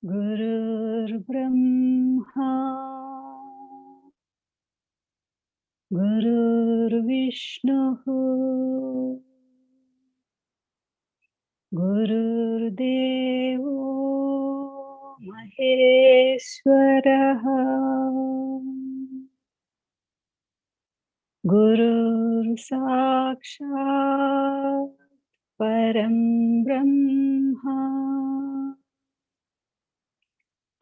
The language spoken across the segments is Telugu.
गुरुर्ब्रह्मा गुरुर्विष्णुः गुरुर्देवो महेश्वरः गुरुर्साक्षात् परं ब्रह्मा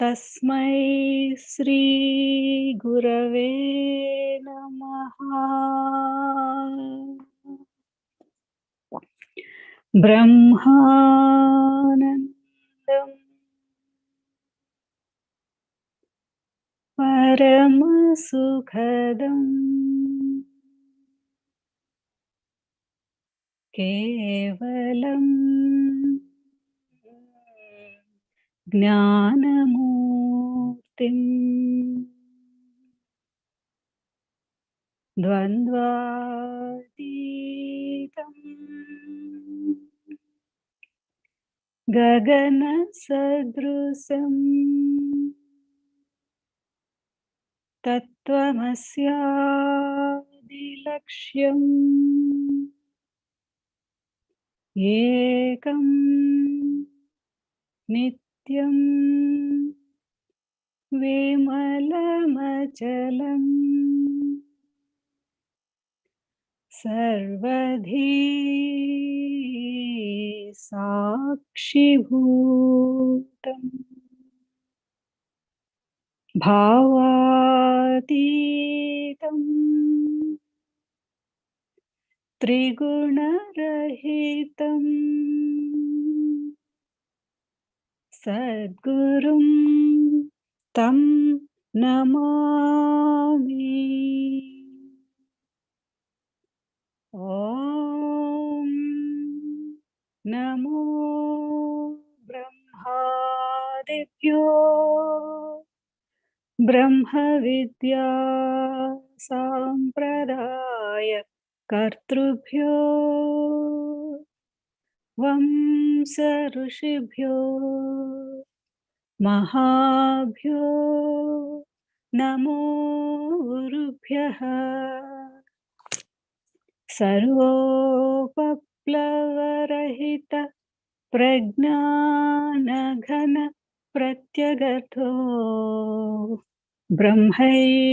तस्मै श्री गुरवे नमः। ब्रह्मानन्दं परमसुखदं केवलं ज्ञानमूर्तिं द्वन्द्वातीतं गगनसदृशं तत्त्वमस्यादिलक्ष्यम् एकं नित्यं विमलमचलं सर्वधी साक्षिभूतम् भावातीतं त्रिगुणरहितं सद्गुरुं तं नमामि। ॐ नमो ब्रह्मादिभ्यो ब्रह्मविद्या सम्प्रदाय कर्तृभ्यो वंश ऋषिभ्यो महाभ्यो नमो गुरुभ्यः। सर्वोपप्लवरहित प्रज्ञानघन प्रत्यगर्थो ब्रह्मैवाहमस्मि।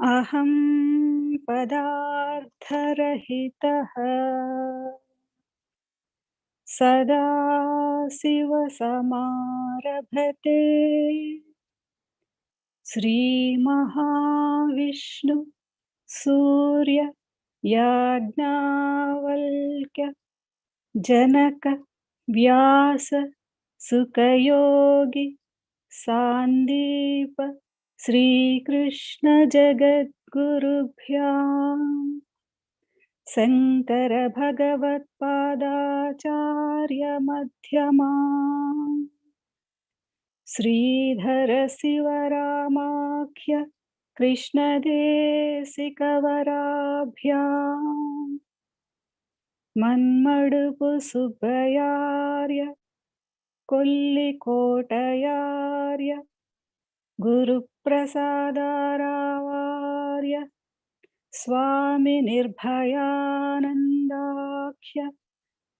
अहं पदार्थरहितः सदाशिवसमारभते श्रीमहाविष्णु सूर्य याज्ञवल्क्य जनक व्यास सुखयोगी सांदीप श्रीकृष्ण जगद्गुरुभ्यां शंकर भगवत्पादाचार्य मध्यमाम् श्रीधर शिवरामाख्य कृष्णदेशिकवराभ्याम् मन्मडुपु सुब्बयार्य कोल्लिकोटयार्य गुरुप्रसादारावार्य स्वामी निर्भयानन्दाख्य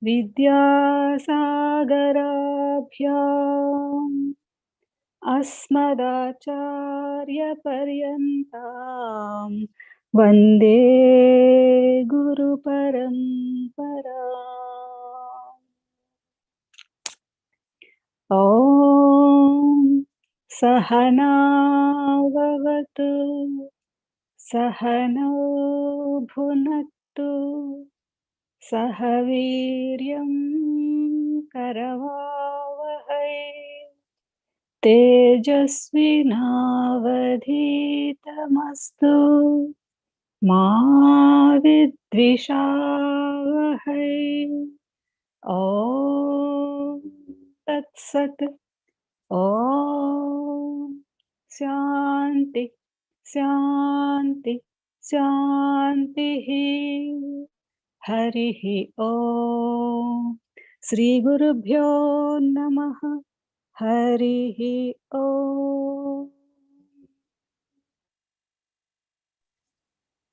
विद्यासागराभ्याम् अस्मदाचार्यपर्यन्तां वन्दे गुरुपरम्परा। ॐ सहनाववतु सहनौ भुनक्तु सह वीर्यं करवावहै तेजस्विनावधीतमस्तु मा विद्विषावहै। ॐ तत्सत्। ॐ शान्ति शान्ति शान्तिः। हरिः ॐ శ్రీగురుభ్యో నమః. హరిః ఓం.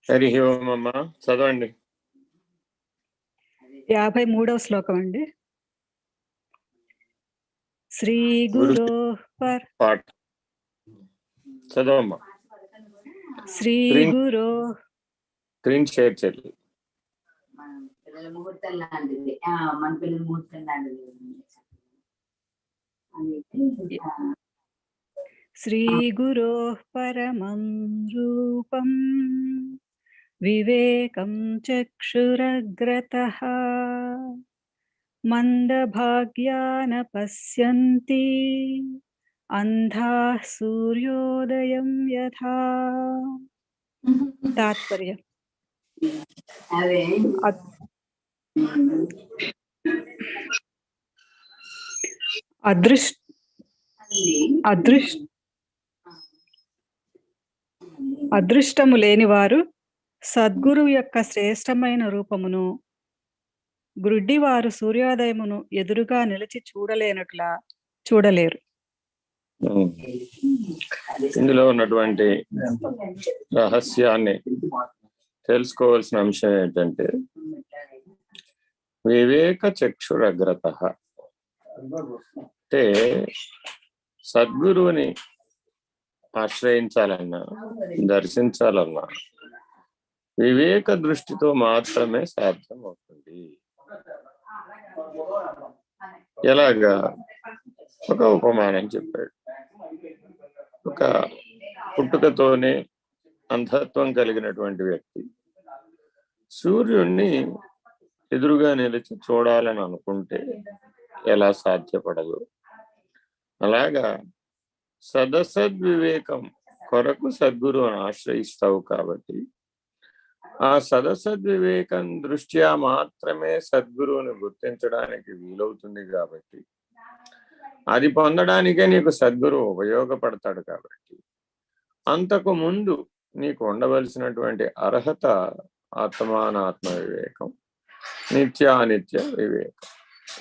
హరి ఓం అమ్మ, చదవండి. 53వ శ్లోకం అండి. శ్రీ గురో పాట చదవమ్మా. శ్రీ గురో స్క్రీన్ షేర్ చేయాలి. శ్రీ గురో పరమం రూపం వివేకం చక్షురగ్రతః మందభాగ్యాన పశ్యంతి అంధాః సూర్యోదయం యథా. తాత్పర్యం: అదృష్టము లేనివారు సద్గురువు యొక్క శ్రేష్టమైన రూపమును, గ్రుడ్డివారు సూర్యోదయమును ఎదురుగా నిలిచి చూడలేనట్లా చూడలేరు. ఇందులో ఉన్నటువంటి రహస్యాన్ని తెలుసుకోవాల్సిన అంశం ఏంటంటే వివేక చక్షురగ్రత. అంటే సద్గురువుని ఆశ్రయించాలన్నా, దర్శించాలన్నా వివేక దృష్టితో మాత్రమే సాధ్యం అవుతుంది. ఎలాగా? ఒక ఉపమానం చెప్పాడు. ఒక పుట్టుకతోనే అంధత్వం కలిగినటువంటి వ్యక్తి సూర్యుడిని ఎదురుగా నిలిచి చూడాలని అనుకుంటే ఎలా సాధ్యపడదు, అలాగా సదసద్వివేకం కొరకు సద్గురువుని ఆశ్రయిస్తావు కాబట్టి ఆ సదసద్వివేకం దృష్ట్యా మాత్రమే సద్గురువుని గుర్తించడానికి వీలవుతుంది. కాబట్టి అది పొందడానికే నీకు సద్గురువు ఉపయోగపడతాడు. కాబట్టి అంతకు ముందు నీకు ఉండవలసినటువంటి అర్హత ఆత్మానాత్మ వివేకం, నిత్యానిత్య వివేకం.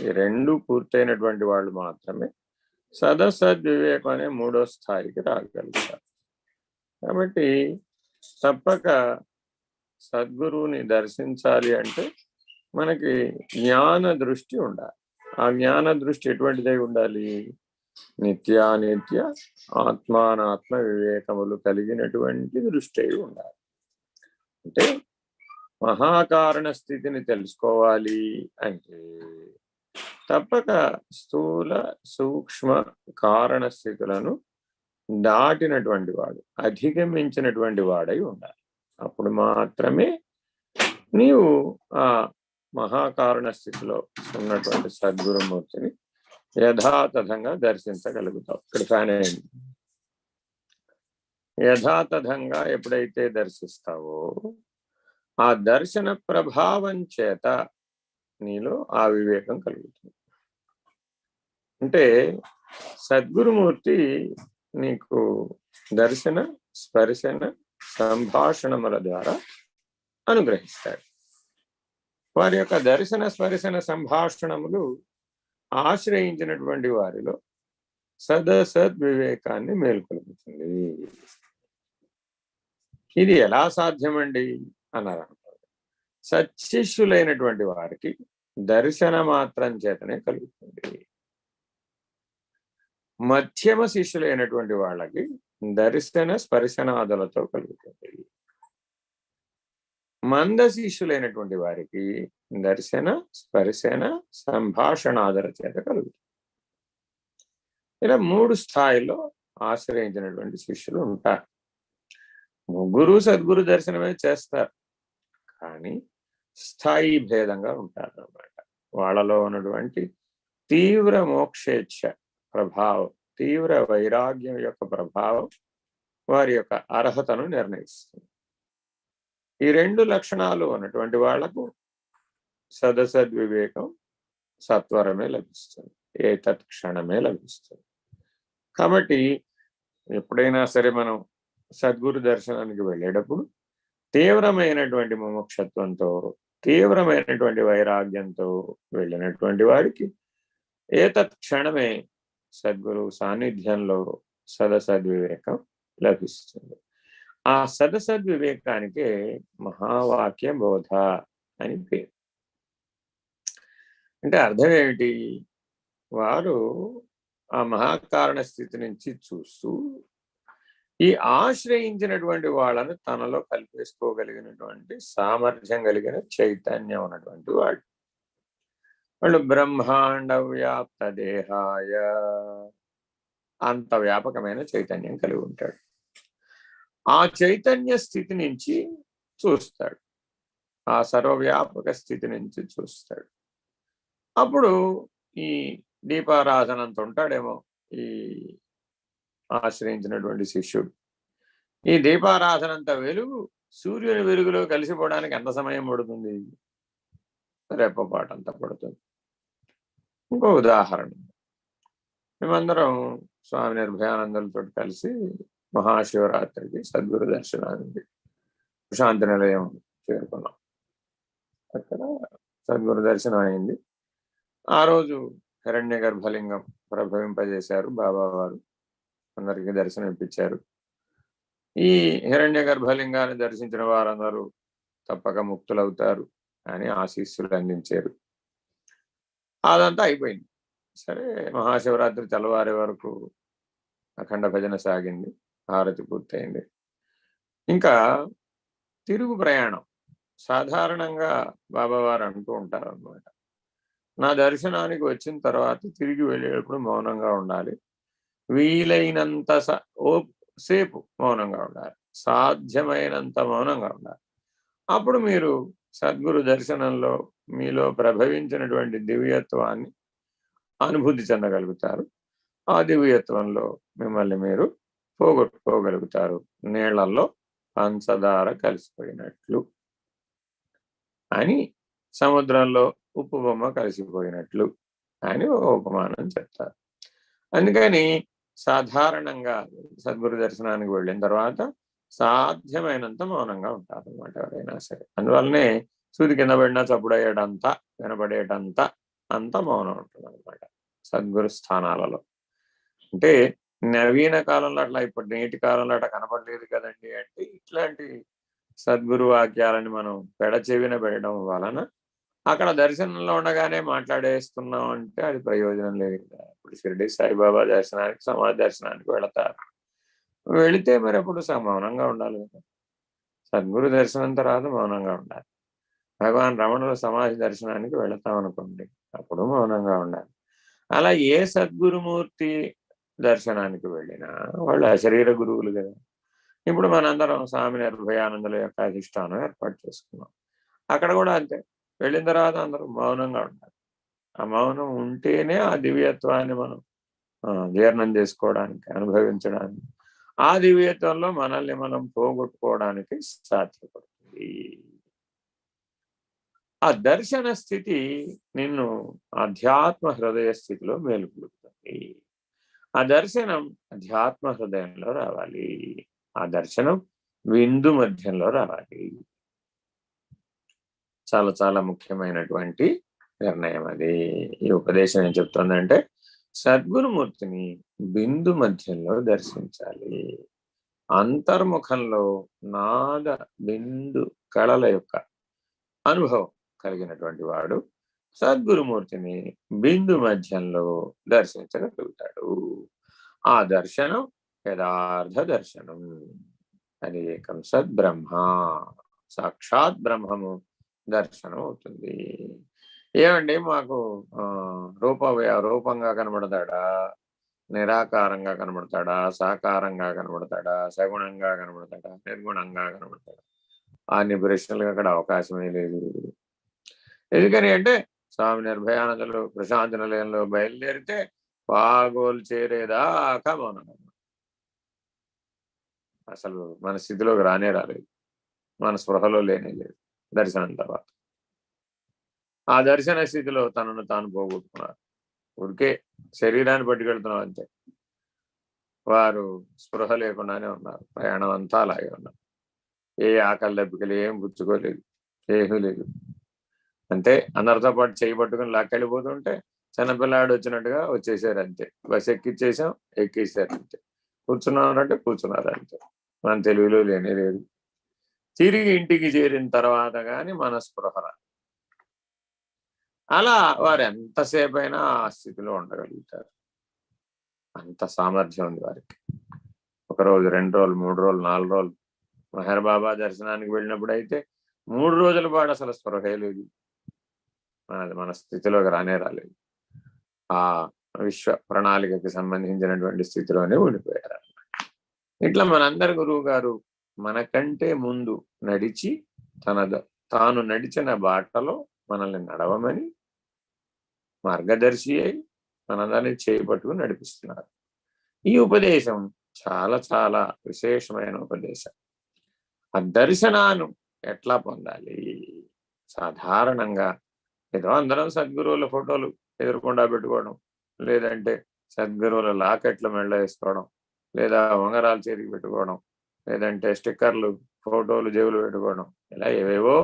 ఈ రెండు పూర్తయినటువంటి వాళ్ళు మాత్రమే సదసద్వివేకం అనే 3వ స్థాయికి రాగలుగుతారు. కాబట్టి తప్పక సద్గురువుని దర్శించాలి అంటే మనకి జ్ఞాన దృష్టి ఉండాలి. ఆ జ్ఞాన దృష్టి ఎటువంటిదై ఉండాలి? నిత్యానిత్య ఆత్మానాత్మ వివేకములు కలిగినటువంటి దృష్టి అయి ఉండాలి. అంటే మహాకారణ స్థితిని తెలుసుకోవాలి అంటే తప్పక స్థూల సూక్ష్మ కారణ స్థితులను దాటినటువంటి వాడు, అధిగమించినటువంటి వాడై ఉండాలి. అప్పుడు మాత్రమే నీవు ఆ మహాకారణ స్థితిలో ఉన్నటువంటి సద్గురుమూర్తిని యథాతథంగా దర్శించగలుగుతావు. ఇక్కడ ఫ్యాన్ అయింది. యథాతథంగా ఎప్పుడైతే దర్శిస్తావో ఆ దర్శన ప్రభావం చేత నీలో ఆ వివేకం కలుగుతుంది. అంటే సద్గురుమూర్తి నీకు దర్శన, స్పర్శన, సంభాషణముల ద్వారా అనుగ్రహిస్తాడు. వారి యొక్క దర్శన, స్పర్శన, సంభాషణములు ఆశ్రయించినటువంటి వారిలో సదసద్వివేకాన్ని మేల్కొల్పుతుంది. ఇది ఎలా సాధ్యమండి అన్నారు. సత్శిష్యులైనటువంటి వారికి దర్శన మాత్రం చేతనే కలుగుతుంది. మధ్యమ శిష్యులైనటువంటి వాళ్ళకి దర్శన స్పర్శనాదులతో కలుగుతుంది. మంద శిష్యులైనటువంటి వారికి దర్శన, స్పర్శన, సంభాషణాదుల చేత కలుగుతుంది. ఇలా 3 స్థాయిల్లో ఆశ్రయించినటువంటి శిష్యులు ఉంటారు. ముగ్గురు సద్గురు దర్శనమే చేస్తారు, కానీ స్థాయి భేదంగా ఉంటారు అన్నమాట. వాళ్ళలో ఉన్నటువంటి తీవ్ర మోక్షేచ్ఛ ప్రభావం, తీవ్ర వైరాగ్యం యొక్క ప్రభావం వారి యొక్క అర్హతను నిర్ణయిస్తుంది. ఈ 2 లక్షణాలు ఉన్నటువంటి వాళ్లకు సదసద్వివేకం సత్వరమే లభిస్తుంది, ఏ తత్క్షణమే లభిస్తుంది. కాబట్టి ఎప్పుడైనా సరే మనం సద్గురు దర్శనానికి వెళ్ళేటప్పుడు తీవ్రమైనటువంటి ముముక్షత్వంతో, తీవ్రమైనటువంటి వైరాగ్యంతో వెళ్ళినటువంటి వాడికి ఏతత్ క్షణమే సద్గురు సాన్నిధ్యంలో సదసద్వివేకం లభిస్తుంది. ఆ సదసద్వివేకానికే మహావాక్య బోధ అని పేరు. అంటే అర్థం ఏమిటి? వారు ఆ మహాకారణ స్థితి నుంచి చూస్తూ ఈ ఆశ్రయించినటువంటి వాళ్ళను తనలో కల్పేసుకోగలిగినటువంటి సామర్థ్యం కలిగిన చైతన్యం ఉన్నటువంటి వాళ్ళు బ్రహ్మాండ వ్యాప్త దేహాయ, అంత వ్యాపకమైన చైతన్యం కలిగి ఉంటాడు. ఆ చైతన్య స్థితి నుంచి చూస్తాడు, ఆ సర్వవ్యాపక స్థితి నుంచి చూస్తాడు. అప్పుడు ఈ దీపారాధనంత ఉంటాడేమో ఈ ఆశ్రయించినటువంటి శిష్యుడు. ఈ దీపారాధనంత వెలుగు సూర్యుని వెలుగులో కలిసిపోవడానికి ఎంత సమయం పడుతుంది? రెప్పపాటంతా పడుతుంది. ఇంకో ఉదాహరణ, మేమందరం స్వామి నిర్భయానందులతో కలిసి మహాశివరాత్రికి సద్గురు దర్శనానికి శాంతి నిలయం చేరుకున్నాం. అక్కడ సద్గురు దర్శనం అయింది. ఆ రోజు హిరణ్య గర్భలింగం ప్రభవింపజేశారు బాబావారు, అందరికీ దర్శనం ఇప్పించారు. ఈ హిరణ్య గర్భలింగాన్ని దర్శించిన వారందరూ తప్పక ముక్తులవుతారు అని ఆశీస్సులు అందించారు. అదంతా అయిపోయింది. సరే, మహాశివరాత్రి తెల్లవారే వరకు అఖండ భజన సాగింది, హారతి పూర్తయింది. ఇంకా తిరుగు ప్రయాణం. సాధారణంగా బాబావారు అంటూ ఉంటారు అన్నమాట, నా దర్శనానికి వచ్చిన తర్వాత తిరిగి వెళ్ళేటప్పుడు మౌనంగా ఉండాలి, వీలైనంత సేపు మౌనంగా ఉండాలి, సాధ్యమైనంత మౌనంగా ఉండాలి. అప్పుడు మీరు సద్గురు దర్శనంలో మీలో ప్రభవించినటువంటి దివ్యత్వాన్ని అనుభూతి చెందగలుగుతారు. ఆ దివ్యత్వంలో మిమ్మల్ని మీరు పోగొట్టుకోగలుగుతారు, నీళ్లలో పంచదార కలిసిపోయినట్లు అని, సముద్రంలో ఉప్పు బొమ్మ కలిసిపోయినట్లు అని ఒక ఉపమానం చెప్తారు. అందుకని సాధారణంగా సద్గురు దర్శనానికి వెళ్ళిన తర్వాత సాధ్యమైనంత మౌనంగా ఉంటారు అన్నమాట ఎవరైనా సరే. అందువల్లనే సూది కింద పడినా చప్పుడయ్యేటంతా వినపడేటంతా అంత మౌనం ఉంటుంది అనమాట సద్గురు స్థానాలలో. అంటే నవీన కాలంలో అట్లా, ఇప్పుడు నేటి కాలంలో అట్లా కనపడలేదు కదండి అంటే, ఇట్లాంటి సద్గురు వాక్యాలని మనం పెడచెవిన పెట్టడం వలన అక్కడ దర్శనంలో ఉండగానే మాట్లాడేస్తున్నాం అంటే అది ప్రయోజనం లేదు కదా. ఇప్పుడు షిరిడి సాయిబాబా దర్శనానికి, సమాధి దర్శనానికి వెళతారు, వెళితే మరి అప్పుడు మౌనంగా ఉండాలి కదా. సద్గురు దర్శనం తర్వాత మౌనంగా ఉండాలి. భగవాన్ రమణుల సమాధి దర్శనానికి వెళతాం అనుకోండి, అప్పుడు మౌనంగా ఉండాలి. అలా ఏ సద్గురుమూర్తి దర్శనానికి వెళ్ళినా వాళ్ళు అశరీర గురువులు కదా. ఇప్పుడు మనందరం స్వామి నిర్భయానందుల యొక్క అధిష్టానం ఏర్పాటు చేసుకున్నాం. అక్కడ కూడా అంతే, వెళ్ళిన తర్వాత అందరూ మౌనంగా ఉండాలి. ఆ మౌనం ఉంటేనే ఆ దివ్యత్వాన్ని మనం జీర్ణం చేసుకోవడానికి, అనుభవించడానికి, ఆ దివ్యత్వంలో మనల్ని మనం పోగొట్టుకోవడానికి సాధ్యపడుతుంది. ఆ దర్శన స్థితి నిన్ను ఆధ్యాత్మ హృదయ స్థితిలో మేలుకొలుపుతుంది. ఆ దర్శనం అధ్యాత్మ హృదయంలో రావాలి. ఆ దర్శనం విందు మధ్యంలో రావాలి. చాలా చాలా ముఖ్యమైనటువంటి నిర్ణయం అది. ఈ ఉపదేశం ఏం చెప్తుందంటే, సద్గురుమూర్తిని బిందు మధ్యంలో దర్శించాలి. అంతర్ముఖంలో నాద బిందు కళల యొక్క అనుభవం కలిగినటువంటి వాడు సద్గురుమూర్తిని బిందు మధ్యంలో దర్శించగలుగుతాడు. ఆ దర్శనం యథార్థ దర్శనం. అది ఏకం సద్బ్రహ్మ, సాక్షాత్ బ్రహ్మము దర్శనం అవుతుంది. ఏమండి మాకు రూపంగా కనబడతాడా, నిరాకారంగా కనబడతాడా, సాకారంగా కనబడతాడా, సగుణంగా కనబడతాడా, నిర్గుణంగా కనబడతాడా అన్ని ప్రశ్నలకు అక్కడ అవకాశమే లేదు. ఎందుకని అంటే స్వామి నిర్భయానందలు ప్రశాంతి నిలయంలో బయలుదేరితే పాగోలు చేరేదాకా మౌనం. అసలు మన స్థితిలోకి రాలేదు, మన స్పృహలో లేనే లేదు దర్శనం తర్వాత. ఆ దర్శన స్థితిలో తనను తాను పోగొట్టుకున్నారు. ఊరికే శరీరాన్ని పట్టుకెళ్తున్నాం అంతే. వారు స్పృహ లేకుండానే ఉన్నారు, ప్రయాణం అంతా అలాగే ఉన్నారు. ఏ ఆకలి దెబ్బకలు ఏం పుచ్చుకోలేదు, ఏమీ లేదు. అంతే. అందరితో పాటు చేయబట్టుకుని లాక్కెళ్ళిపోతుంటే చిన్నపిల్లాడు వచ్చినట్టుగా వచ్చేసారు అంతే. బస్ ఎక్కిచ్చేసాం, ఎక్కేసారు అంతే. కూర్చున్నారంటే కూర్చున్నారు అంతే. మన తెలుగులో లేనే లేదు. తిరిగి ఇంటికి చేరిన తర్వాత కానీ మన స్పృహ రాదు. అలా వారు ఎంతసేపు అయినా ఆ స్థితిలో ఉండగలుగుతారు. అంత సామర్థ్యం ఉంది వారికి. 1 రోజు, 2 రోజులు, 3 రోజులు, 4 రోజులు మెహర్ బాబా దర్శనానికి వెళ్ళినప్పుడు అయితే 3 రోజుల పాటు అసలు స్పృహే లేదు. మన స్థితిలోకి రాలేదు. ఆ విశ్వ ప్రణాళికకి సంబంధించినటువంటి స్థితిలోనే ఉండిపోయారు. ఇట్లా మనందరి గురువు గారు మనకంటే ముందు నడిచి తాను నడిచిన బాటలో మనల్ని నడవమని మార్గదర్శి అయి మనందరినీ చేపట్టుకుని నడిపిస్తున్నారు. ఈ ఉపదేశం చాలా చాలా విశేషమైన ఉపదేశం. ఆ దర్శనాన్ని ఎట్లా పొందాలి? సాధారణంగా ఏదో అందరం సద్గురువుల ఫోటోలు ఎదురుకుండా పెట్టుకోవడం, లేదంటే సద్గురువుల లాకెట్లు మెళ్ళ వేసుకోవడం, లేదా ఉంగరాలు చేతికి పెట్టుకోవడం, లేదంటే స్టిక్కర్లు ఫోటోలు జేబులు పెట్టుకోవడం, ఇలా ఏవేవో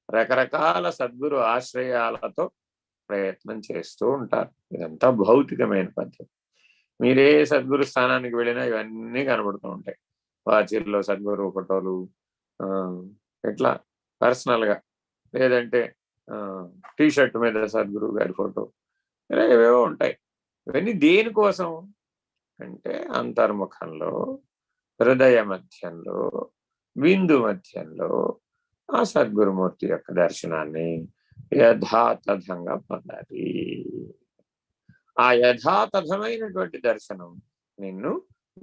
రకరకాల సద్గురు ఆశ్రయాలతో ప్రయత్నం చేస్తూ ఉంటారు. ఇదంతా భౌతికమైన పద్ధతి. మీరే సద్గురు స్థానానికి వెళ్ళినా ఇవన్నీ కనబడుతూ ఉంటాయి. వాచిల్లో సద్గురు ఫోటోలు, ఇట్లా పర్సనల్గా, లేదంటే టీషర్ట్ మీద సద్గురువు గారి ఫోటో, ఇలా ఏవేవో ఉంటాయి. ఇవన్నీ దేనికోసం అంటే అంతర్ముఖంలో, హృదయ మధ్యంలో, బిందు మధ్యంలో ఆ సద్గురుమూర్తి యొక్క దర్శనాన్ని యథాతథంగా పొందాలి. ఆ యథాతథమైనటువంటి దర్శనం నిన్ను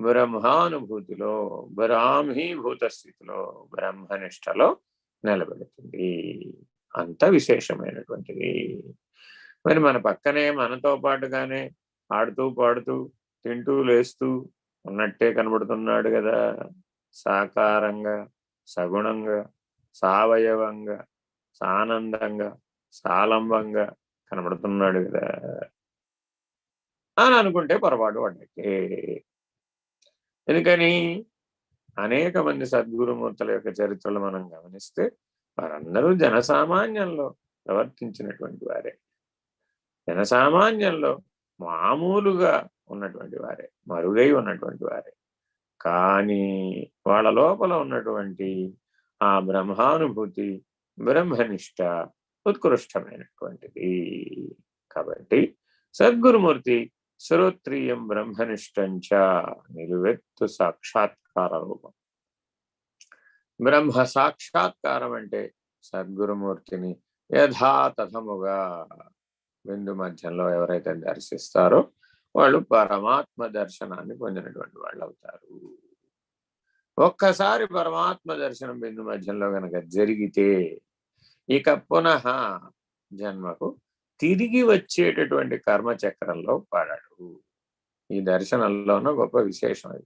బ్రహ్మానుభూతిలో, బ్రాహ్మీభూత స్థితిలో, బ్రహ్మనిష్టలో నిలబెడుతుంది. అంత విశేషమైనటువంటిది. మరి మన పక్కనే మనతో పాటుగానే ఆడుతూ పాడుతూ తింటూ లేస్తూ ఉన్నట్టే కనబడుతున్నాడు కదా, సాకారంగా, సగుణంగా, సావయవంగా, సానందంగా, సాలంబంగా కనబడుతున్నాడు కదా అని అనుకుంటే పొరపాటు పడ్డట్టే. ఎందుకని అనేక మంది సద్గురుమూర్తుల యొక్క చరిత్రలు మనం గమనిస్తే వారందరూ జనసామాన్యంలో ప్రవర్తించినటువంటి వారే, జనసామాన్యంలో మామూలుగా ఉన్నటువంటి వారే, మరుగై ఉన్నటువంటి వారే. కానీ వాళ్ళ లోపల ఉన్నటువంటి ఆ బ్రహ్మానుభూతి, బ్రహ్మనిష్ట ఉత్కృష్టమైనటువంటిది. కాబట్టి సద్గురుమూర్తి శ్రోత్రియం బ్రహ్మనిష్టంచ నిలువెత్తు సాక్షాత్కార రూపం. బ్రహ్మ సాక్షాత్కారం అంటే సద్గురుమూర్తిని యథాతథముగా బిందు మధ్యంలో ఎవరైతే దర్శిస్తారో వాళ్ళు పరమాత్మ దర్శనాన్ని పొందినటువంటి వాళ్ళు అవుతారు. ఒక్కసారి పరమాత్మ దర్శనం బిందు మధ్యంలో గనక జరిగితే ఇక పునః జన్మకు తిరిగి వచ్చేటటువంటి కర్మచక్రంలో పడడు. ఈ దర్శనంలోనూ గొప్ప విశేషం అది.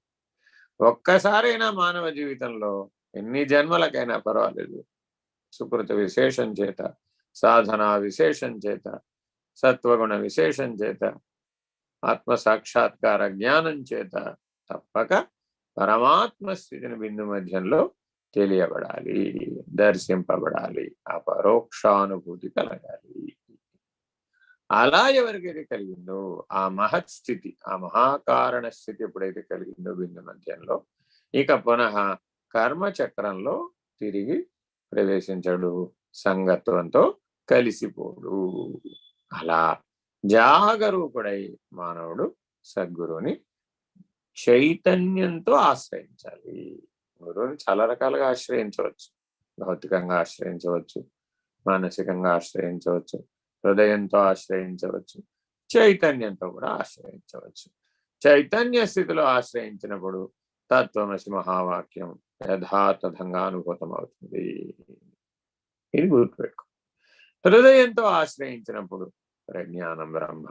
ఒక్కసారైనా మానవ జీవితంలో ఎన్ని జన్మలకైనా పర్వాలేదు, సుకృత విశేషం చేత, సాధనా విశేషం చేత, సత్వగుణ విశేషం చేత, ఆత్మ సాక్షాత్కార జ్ఞానం చేత తప్పక పరమాత్మ స్థితిని బిందు మధ్యంలో తెలియబడాలి, దర్శింపబడాలి, ఆ పరోక్షానుభూతి కలగాలి. అలా ఎవరికైతే కలిగిందో ఆ మహత్ స్థితి, ఆ మహాకారణ స్థితి ఎప్పుడైతే కలిగిందో బిందు మధ్యంలో ఇక పునః కర్మచక్రంలో తిరిగి ప్రవేశించడు, సంగత్వంతో కలిసిపోడు. అలా జాగరూకుడై మానవుడు సద్గురువుని చైతన్యంతో ఆశ్రయించాలి. గురువుని చాలా రకాలుగా ఆశ్రయించవచ్చు. భౌతికంగా ఆశ్రయించవచ్చు, మానసికంగా ఆశ్రయించవచ్చు, హృదయంతో ఆశ్రయించవచ్చు, చైతన్యంతో కూడా ఆశ్రయించవచ్చు. చైతన్య స్థితిలో ఆశ్రయించినప్పుడు తత్వమసి మహావాక్యం యథాతథంగా అనుభూతం అవుతుంది. ఇది గుర్తుపెట్టుకో. హృదయంతో ఆశ్రయించినప్పుడు ప్రజ్ఞానం బ్రహ్మ,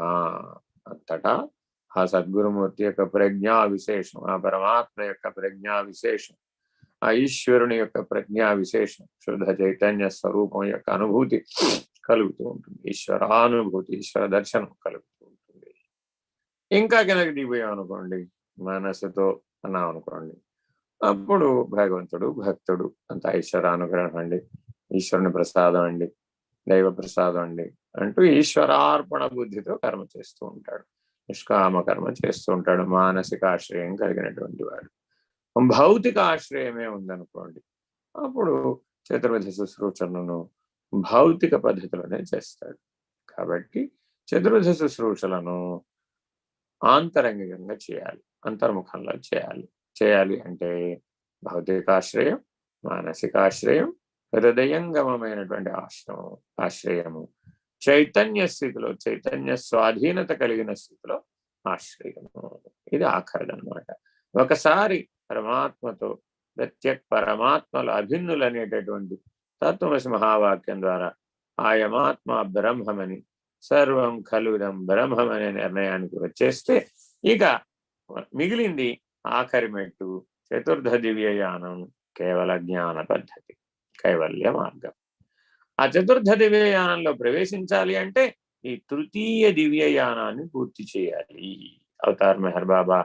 అంతటా ఆ సద్గురుమూర్తి యొక్క ప్రజ్ఞా విశేషం, ఆ పరమాత్మ యొక్క ప్రజ్ఞా విశేషం, ఆ ఈశ్వరుని యొక్క ప్రజ్ఞా విశేషం, శుద్ధ చైతన్య స్వరూపం యొక్క అనుభూతి కలుగుతూ ఉంటుంది. ఈశ్వరానుభూతి, ఈశ్వర దర్శనం కలుగుతూ ఉంటుంది. ఇంకా కనుక దిగిపోయాం అనుకోండి, మనసుతో అన్నాం అనుకోండి, అప్పుడు భగవంతుడు భక్తుడు అంత ఈశ్వరానుగ్రహం అండి, ఈశ్వరుని ప్రసాదం అండి, దైవ ప్రసాదం అండి అంటూ ఈశ్వరార్పణ బుద్ధితో కర్మ చేస్తూ ఉంటాడు. నిష్కామ కర్మ చేస్తూ ఉంటాడు. మానసిక ఆశ్రయం కలిగినటువంటి వాడు. భౌతిక ఆశ్రయమే ఉందనుకోండి, అప్పుడు చతుర్విధ శుశ్రూషలను భౌతిక పద్ధతిలోనే చేస్తాడు. కాబట్టి చతుర్విధ శుశ్రూషలను ఆంతరంగికంగా చేయాలి, అంతర్ముఖంలో చేయాలి అంటే భౌతికాశ్రయం, మానసికాశ్రయం, హృదయంగమమైనటువంటి ఆశ్రయము, చైతన్య స్థితిలో, చైతన్య స్వాధీనత కలిగిన స్థితిలో ఆశ్రయము. ఇది ఆఖరిదనమాట. ఒకసారి పరమాత్మతో పరమాత్మలు అభిన్నులు అనేటటువంటి తత్వమసి మహావాక్యం ద్వారా ఆయమాత్మ బ్రహ్మమని, సర్వం ఖలుదం బ్రహ్మం అనే నిర్ణయానికి వచ్చేస్తే ఇక మిగిలింది ఆఖరి మెట్టు చతుర్థ దివ్యయానం, కేవల జ్ఞాన పద్ధతి, కైవల్య మార్గం. ఆ చతుర్థ దివ్యయానంలో ప్రవేశించాలి అంటే ఈ తృతీయ దివ్యయానాన్ని పూర్తి చేయాలి. అవతార్ మెహర్ బాబా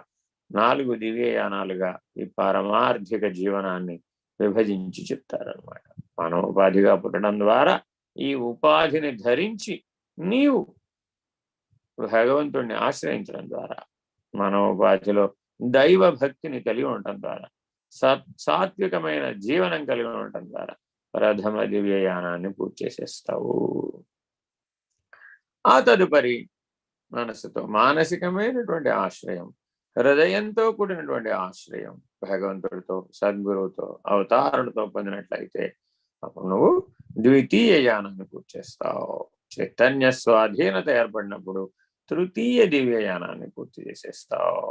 4 దివ్యయానాలుగా ఈ పారమార్థిక జీవనాన్ని విభజించి చెప్తారనమాట. మనోపాధిగా పుట్టడం ద్వారా ఈ ఉపాధిని ధరించి నీవు భగవంతుణ్ణి ఆశ్రయించడం ద్వారా, మనోపాధిలో దైవ భక్తిని కలిగి ఉండటం ద్వారా, సాత్వికమైన జీవనం కలిగి ఉండటం ద్వారా ప్రథమ దివ్యయానాన్ని పూర్తి చేసేస్తావు. ఆ తదుపరి మనసుతో మానసికమైనటువంటి ఆశ్రయం, హృదయంతో కూడినటువంటి ఆశ్రయం భగవంతుడితో, సద్గురువుతో, అవతారుడితో పొందినట్లయితే అప్పుడు నువ్వు ద్వితీయ యానాన్ని పూర్తి చేస్తావు. చైతన్య స్వాధీనత ఏర్పడినప్పుడు తృతీయ దివ్యయానాన్ని పూర్తి చేసేస్తావు.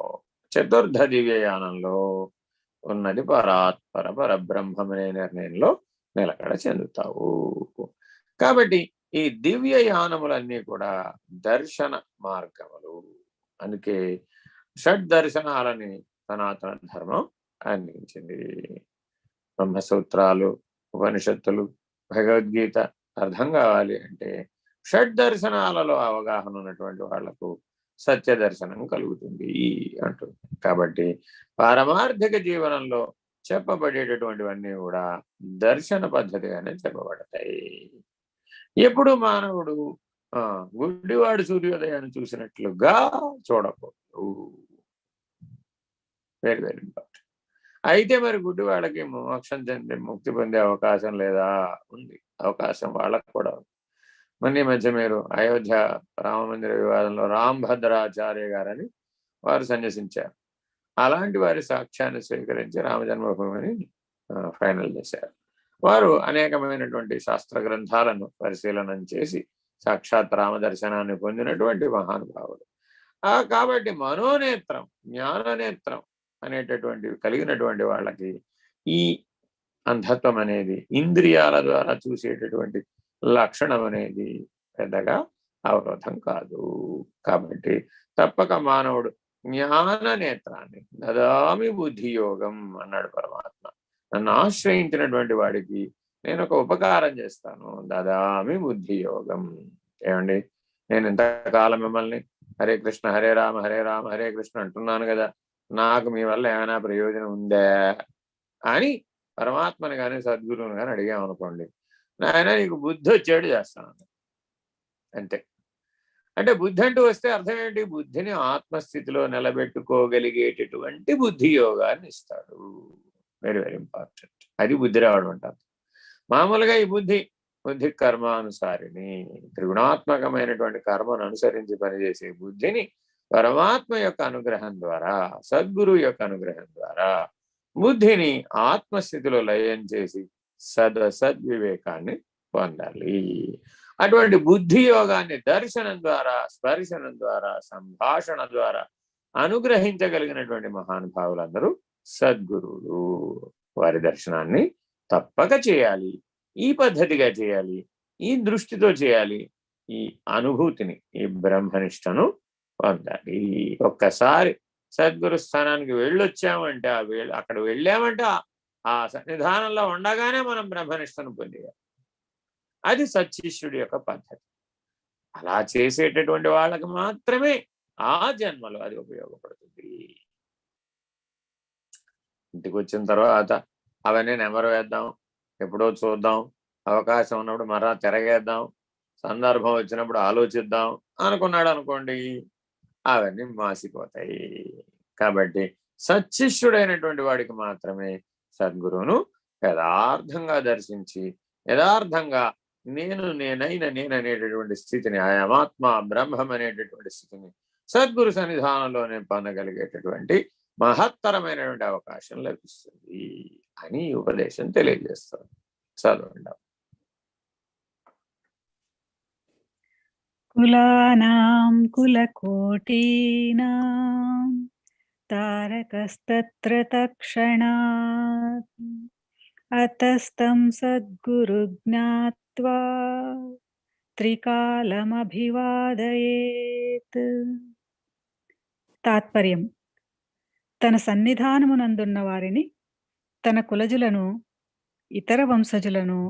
చతుర్థ దివ్యయానంలో ఉన్నది పరబ్రహ్మమనే నిర్ణయంలో నిలకడ చెందుతావు. కాబట్టి ఈ దివ్యయానములన్నీ కూడా దర్శన మార్గములు. అందుకే షడ్ దర్శనాలని సనాతన ధర్మం అందించింది. బ్రహ్మసూత్రాలు, ఉపనిషత్తులు, భగవద్గీత అర్థం కావాలి అంటే షడ్ దర్శనాలలో అవగాహన ఉన్నటువంటి వాళ్లకు సత్య దర్శనం కలుగుతుంది అంటుంది. కాబట్టి పారమార్థిక జీవనంలో చెప్పబడేటటువంటివన్నీ కూడా దర్శన పద్ధతిగానే చెప్పబడతాయి. ఎప్పుడు మానవుడు గుడ్డివాడు సూర్యోదయాన్ని చూసినట్లుగా చూడకూడదు. Very very important. అయితే మరి గుడ్డివాళ్ళకి మోక్షం చెంది ముక్తి పొందే అవకాశం లేదా? ఉంది, అవకాశం వాళ్ళకు కూడా ఉంది. మొన్న మధ్య మీరు అయోధ్య రామమందిర వివాదంలో రాంభద్రాచార్య గారని వారు సన్యసించారు. అలాంటి వారి సాక్ష్యాన్ని స్వీకరించి రామజన్మభూమిని ఫైనల్ చేశారు. వారు అనేకమైనటువంటి శాస్త్ర గ్రంథాలను పరిశీలనం చేసి సాక్షాత్ రామదర్శనాన్ని పొందినటువంటి మహానుభావుడు. కాబట్టి మనోనేత్రం, జ్ఞాననేత్రం అనేటటువంటివి కలిగినటువంటి వాళ్ళకి ఈ అంధత్వం అనేది, ఇంద్రియాల ద్వారా చూసేటటువంటి లక్షణం అనేది పెద్దగా అవరోధం కాదు. కాబట్టి తప్పక మానవుడు జ్ఞాన నేత్రాన్ని దదామి బుద్ధియోగం అన్నాడు పరమాత్మ. నన్ను ఆశ్రయించినటువంటి వాడికి నేను ఒక ఉపకారం చేస్తాను, దదామి బుద్ధియోగం. ఏమండి, నేను ఇంతకాలం మిమ్మల్ని హరే కృష్ణ హరే రామ హరే కృష్ణ అంటున్నాను కదా, నాకు మీ వల్ల ఏమైనా ప్రయోజనం ఉందా అని పరమాత్మని కానీ సద్గురువుని కానీ అడిగామనుకోండి, నాయన నీకు బుద్ధి వచ్చేడు చేస్తాను అంతే. అంటే బుద్ధి అంటూ వస్తే అర్థం ఏంటి? బుద్ధిని ఆత్మస్థితిలో నిలబెట్టుకోగలిగేటటువంటి బుద్ధి యోగాన్ని ఇస్తాడు. Very very important. అది బుద్ధి రావడం అంటారు. మామూలుగా ఈ బుద్ధి కర్మానుసారిని, త్రిగుణాత్మకమైనటువంటి కర్మను అనుసరించి పనిచేసే బుద్ధిని పరమాత్మ యొక్క అనుగ్రహం ద్వారా, సద్గురువు యొక్క అనుగ్రహం ద్వారా బుద్ధిని ఆత్మస్థితిలో లయం చేసి సద్వివేకాన్ని పొందాలి. అటువంటి బుద్ధి యోగాన్ని దర్శనం ద్వారా, స్పర్శనం ద్వారా, సంభాషణ ద్వారా అనుగ్రహించగలిగినటువంటి మహానుభావులందరూ సద్గురువులు. వారి దర్శనాన్ని తప్పక చేయాలి, ఈ పద్ధతిగా చేయాలి, ఈ దృష్టితో చేయాలి, ఈ అనుభూతిని, ఈ బ్రహ్మనిష్టను పొందాలి. ఒక్కసారి సద్గురు స్థానానికి వెళ్ళొచ్చామంటే, అక్కడ వెళ్ళామంటే ఆ సన్నిధానంలో ఉండగానే మనం బ్రహ్మనిష్టను పొందేయాలి. అది సచ్చిష్యుడి యొక్క పద్ధతి. అలా చేసేటటువంటి వాళ్ళకి మాత్రమే ఆ జన్మలో అది ఉపయోగపడుతుంది. ఇంటికి వచ్చిన తర్వాత అవన్నీ నెమరు వేద్దాం, ఎప్పుడో చూద్దాం, అవకాశం ఉన్నప్పుడు మరలా తిరగేద్దాం సందర్భం వచ్చినప్పుడు ఆలోచిద్దాం అనుకున్నాడు అనుకోండి, అవన్నీ మాసిపోతాయి. కాబట్టి సచ్చిష్యుడైనటువంటి వాడికి మాత్రమే సద్గురువును యథార్థంగా దర్శించి యథార్థంగా నేననేటటువంటి స్థితిని, ఆయమాత్మ బ్రహ్మం అనేటటువంటి స్థితిని సద్గురు సన్నిధానంలోనే పొందగలిగేటటువంటి మహత్తరమైనటువంటి అవకాశం లభిస్తుంది అని ఉపదేశం తెలియజేస్తుంది. చదవండి. కులానాం కులకోటీనాం తారకస్తత్ర తక్షణాత్ అతస్తం సద్గురు జ్ఞాత్వా త్రికాలమభివాదయేత్. తాత్పర్యం: తన సన్నిధానమునందున్న వారిని, తన కులజులను, ఇతర వంశజులను,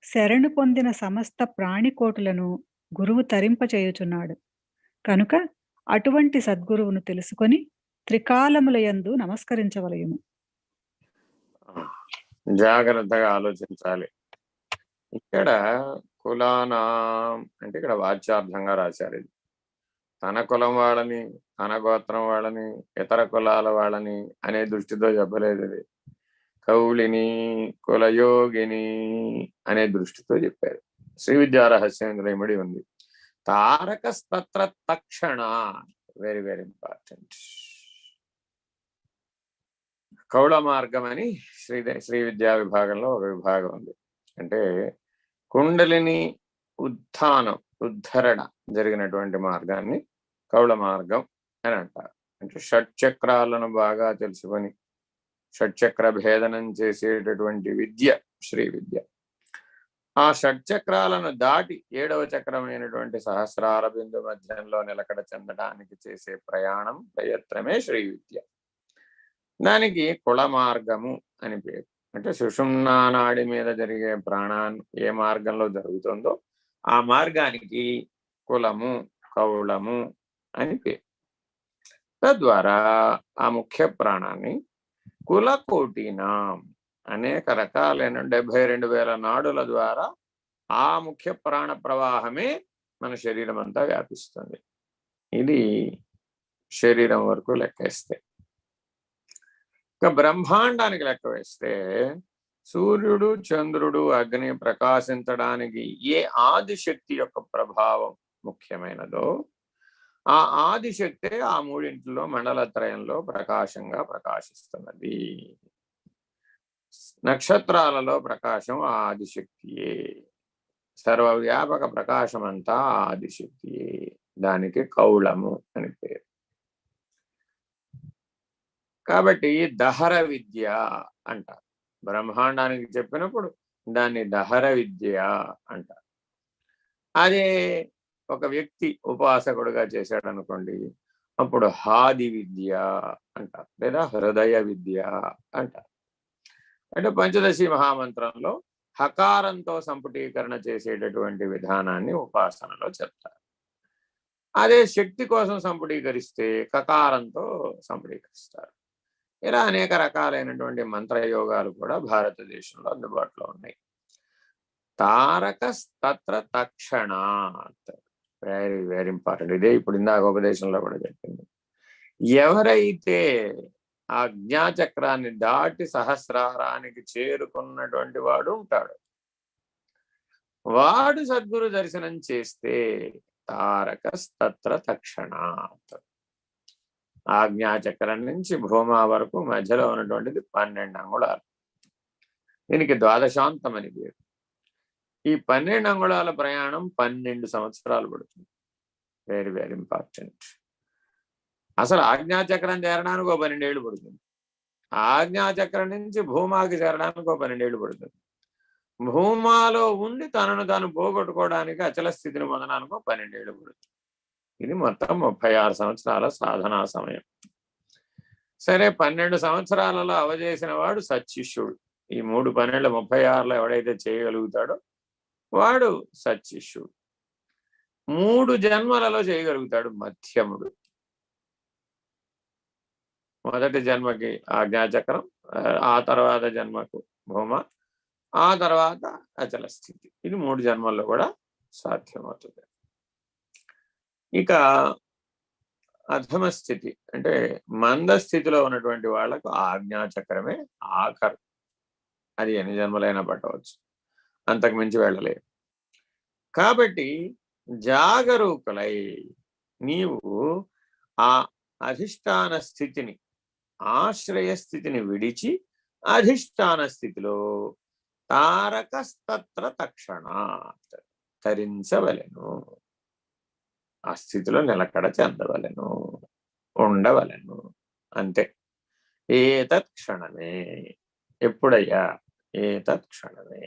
శరణు పొందిన సమస్త ప్రాణికోటులను గురువు తరింపచేయుచున్నాడు కనుక అటువంటి సద్గురువును తెలుసుకొని త్రికాలములయందు నమస్కరించవలయును. జాగ్రత్తగా ఆలోచించాలి. ఇక్కడ కులానా అంటే ఇక్కడ వాచ్యార్థంగా రాశారు. ఇది తన కులం వాళ్ళని, తన గోత్రం వాళ్ళని, ఇతర కులాల వాళ్ళని అనే దృష్టితో చెప్పలేదు. ఇది కౌళిని, కులయోగిని అనే దృష్టితో చెప్పారు. శ్రీ విద్యా రహస్యం ఇమిడి ఉంది. తారకస్తత్ర తక్షణ, వెరీ వెరీ ఇంపార్టెంట్. కౌళ మార్గం అని శ్రీ విద్యా విభాగంలో ఒక విభాగం ఉంది. అంటే కుండలిని ఉద్ధరణ జరిగినటువంటి మార్గాన్ని కౌళ మార్గం అని అంటారు. అంటే షట్చక్రాలను బాగా తెలుసుకొని షట్చక్ర భేదనం చేసేటటువంటి విద్య శ్రీ విద్య. ఆ షట్చక్రాలను దాటి 7వ చక్రమైనటువంటి సహస్రార బిందు మధ్యంలో నిలకడ చెందడానికి చేసే ప్రయత్నమే శ్రీ విద్య. దానికి కుల మార్గము అని పేరు. అంటే సుషుమ్నా నాడి మీద జరిగే ప్రాణాన్ని ఏ మార్గంలో జరుగుతుందో ఆ మార్గానికి కులము, కౌళము అని పేరు. తద్వారా ఆ ముఖ్య ప్రాణాన్ని కులకోటినాం అనేక రకాలైన 72,000 నాడుల ద్వారా ఆ ముఖ్య ప్రాణ ప్రవాహమే మన శరీరం అంతా వ్యాపిస్తుంది. ఇది శరీరం వరకు లెక్కేస్తే. ఇక బ్రహ్మాండానికి లెక్క వేస్తే సూర్యుడు, చంద్రుడు, అగ్ని ప్రకాశించడానికి ఏ ఆదిశక్తి యొక్క ప్రభావం ముఖ్యమైనదో ఆ ఆదిశక్తే ఆ మూడింటిలో మండలత్రయంలో ప్రకాశంగా ప్రకాశిస్తున్నది. నక్షత్రాలలో ప్రకాశం ఆ ఆదిశక్తియే. సర్వవ్యాపక ప్రకాశం అంతా ఆదిశక్తియే. దానికి కౌళము అని పేరు. కాబట్టి దహర విద్య అంటారు. బ్రహ్మాండానికి చెప్పినప్పుడు దాన్ని దహర విద్య అంటారు. అదే ఒక వ్యక్తి ఉపాసకుడుగా చేశాడు అనుకోండి, అప్పుడు హాది విద్య అంటారు, లేదా హృదయ విద్య అంటారు. అంటే పంచదశి మహామంత్రంలో హకారంతో సంపుటీకరణ చేసేటటువంటి విధానాన్ని ఉపాసనలో చెప్తారు. అదే శక్తి కోసం సంపుటీకరిస్తే కకారంతో సంపుటీకరిస్తారు. ఇలా అనేక రకాలైనటువంటి మంత్రయోగాలు కూడా భారతదేశంలో అందుబాటులో ఉన్నాయి. తారకస్తత్ర తక్షణాత్, వెరీ వెరీ ఇంపార్టెంట్. ఇదే ఇప్పుడు ఇందాక ఉపదేశంలో కూడా చెప్పింది. ఎవరైతే ఆ జ్ఞాచక్రాన్ని దాటి సహస్రారానికి చేరుకున్నటువంటి వాడు ఉంటాడు, వాడు సద్గురు దర్శనం చేస్తే తారకస్తత్ర తక్షణాత్. ఆజ్ఞాచక్రం నుంచి భూమా వరకు మధ్యలో ఉన్నటువంటిది 12 అంగుళాలు. దీనికి ద్వాదశాంతం అని పేరు. ఈ 12 అంగుళాల ప్రయాణం 12 సంవత్సరాలు పడుతుంది. Very very important. అసలు ఆజ్ఞాచక్రం చేరడానికి 12 ఏళ్ళు పడుతుంది. ఆజ్ఞాచక్రం నుంచి భూమాకి చేరడానికి 12 ఏళ్ళు పడుతుంది. భూమాలో ఉండి తనను తాను పోగొట్టుకోవడానికి అచల స్థితిని పొందడానికి 12 ఏళ్ళు పడుతుంది. ఇది మొత్తం 36 సంవత్సరాల సాధనా సమయం. సరే, 12 సంవత్సరాలలో అవజేసిన వాడు సచ్చిష్యుడు. ఈ 3 12 36లో ఎవడైతే చేయగలుగుతాడో వాడు సచ్చిష్యుడు. 3 జన్మలలో చేయగలుగుతాడు మధ్యముడు. మొదటి జన్మకి ఆజ్ఞాచక్రం, ఆ తర్వాత జన్మకు భూమ, ఆ తర్వాత అచల స్థితి. ఇది 3 జన్మల్లో కూడా సాధ్యమవుతుంది. ఇక అధమ స్థితి అంటే మంద స్థితిలో ఉన్నటువంటి వాళ్లకు ఆజ్ఞాచక్రమే ఆఖరు. అది ఎన్ని జన్మలైనా పట్టవచ్చు, అంతకు మించి వెళ్ళలేదు. కాబట్టి జాగరూకులై నీవు ఆ అధిష్టాన స్థితిని, ఆశ్రయ స్థితిని విడిచి అధిష్టాన స్థితిలో తారకస్తత్ర తక్షణాత్ తరించవలెను. ఆ స్థితిలో నిలకడ చెందవలెను, ఉండవలెను. అంతే. ఏతత్ క్షణమే. ఎప్పుడయ్యా? ఏతత్ క్షణమే.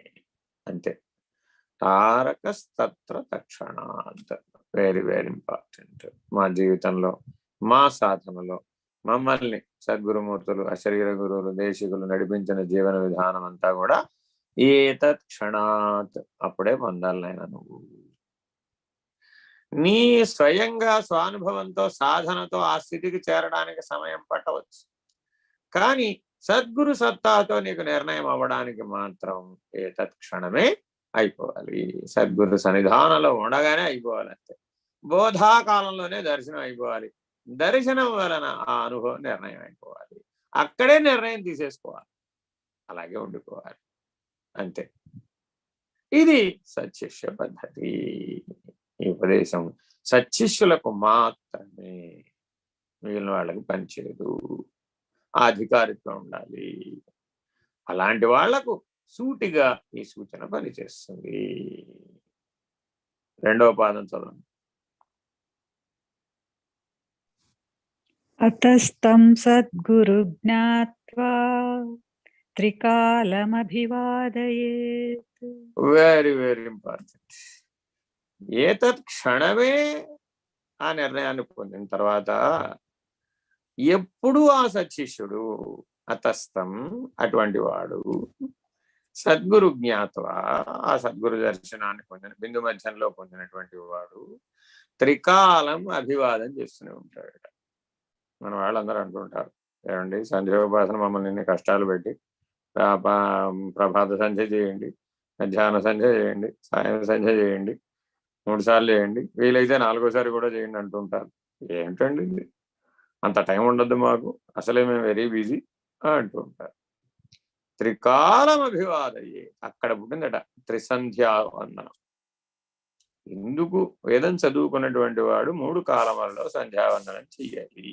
అంతే. తారకస్తత్ర తక్షణాత్. Very very important. మా జీవితంలో, మా సాధనలో మమ్మల్ని సద్గురుమూర్తులు, అశరీర గురువులు, దేశికులు నడిపించిన జీవన విధానం అంతా కూడా ఏతత్ క్షణాత్. అప్పుడే పొందాలనైనా నువ్వు. నీ స్వయంగా స్వానుభవంతో, సాధనతో ఆ స్థితికి చేరడానికి సమయం పట్టవచ్చు. కానీ సద్గురు సత్తాతో నీకు నిర్ణయం అవ్వడానికి మాత్రం ఏతత్ క్షణమే అయిపోవాలి. సద్గురు సన్నిధానంలో ఉండగానే అయిపోవాలి. అంతే. బోధాకాలంలోనే దర్శనం అయిపోవాలి. దర్శనం వలన ఆ అనుభవం నిర్ణయం అయిపోవాలి. అక్కడే నిర్ణయం తీసేసుకోవాలి. అలాగే ఉండిపోవాలి. అంతే. ఇది సత్శిష్య పద్ధతి. ఈ ఉపదేశం సత్శిష్యులకు మాత్రమే, మిగిలిన వాళ్ళకి పనిచేయదు. ఆ అధికారిత్వం ఉండాలి. అలాంటి వాళ్లకు సూటిగా ఈ సూచన పనిచేస్తుంది. రెండవ పాదం చదవండి. అతస్తం సద్గురు జ్ఞాత్వా త్రికాలమభివాదయేత్. Very very important. ఏతత్ క్షణమే ఆ నిర్ణయాన్ని పొందిన తర్వాత ఎప్పుడు ఆ సత్శిష్యుడు అతస్థం అటువంటి వాడు సద్గురు జ్ఞాత్వ ఆ సద్గురు దర్శనాన్ని పొందిన, బిందు మధ్యంలో పొందినటువంటి వాడు త్రికాలం అభివాదం చేస్తూనే ఉంటాడట. మన వాళ్ళందరూ అంటుంటారు, ఏమండి సంధ్యోపాసన మమ్మల్ని ఇన్ని కష్టాలు పెట్టి ప్రభాత సంధ్య చేయండి, మధ్యాహ్న సంధ్య చేయండి, సాయం సంధ్య చేయండి, 3 సార్లు చేయండి, వీలైతే 4వ సారి కూడా చేయండి అంటుంటారు. ఏమిటండి అంత టైం ఉండద్దు మాకు, అసలే మేము వెరీ బిజీ అంటూ ఉంటారు. త్రికాలం అభివాదయ్యే. అక్కడ పుట్టిందట త్రిసంధ్యావందనం. ఎందుకు? వేదం చదువుకున్నటువంటి వాడు 3 కాలములలో సంధ్యావందనం చెయ్యాలి.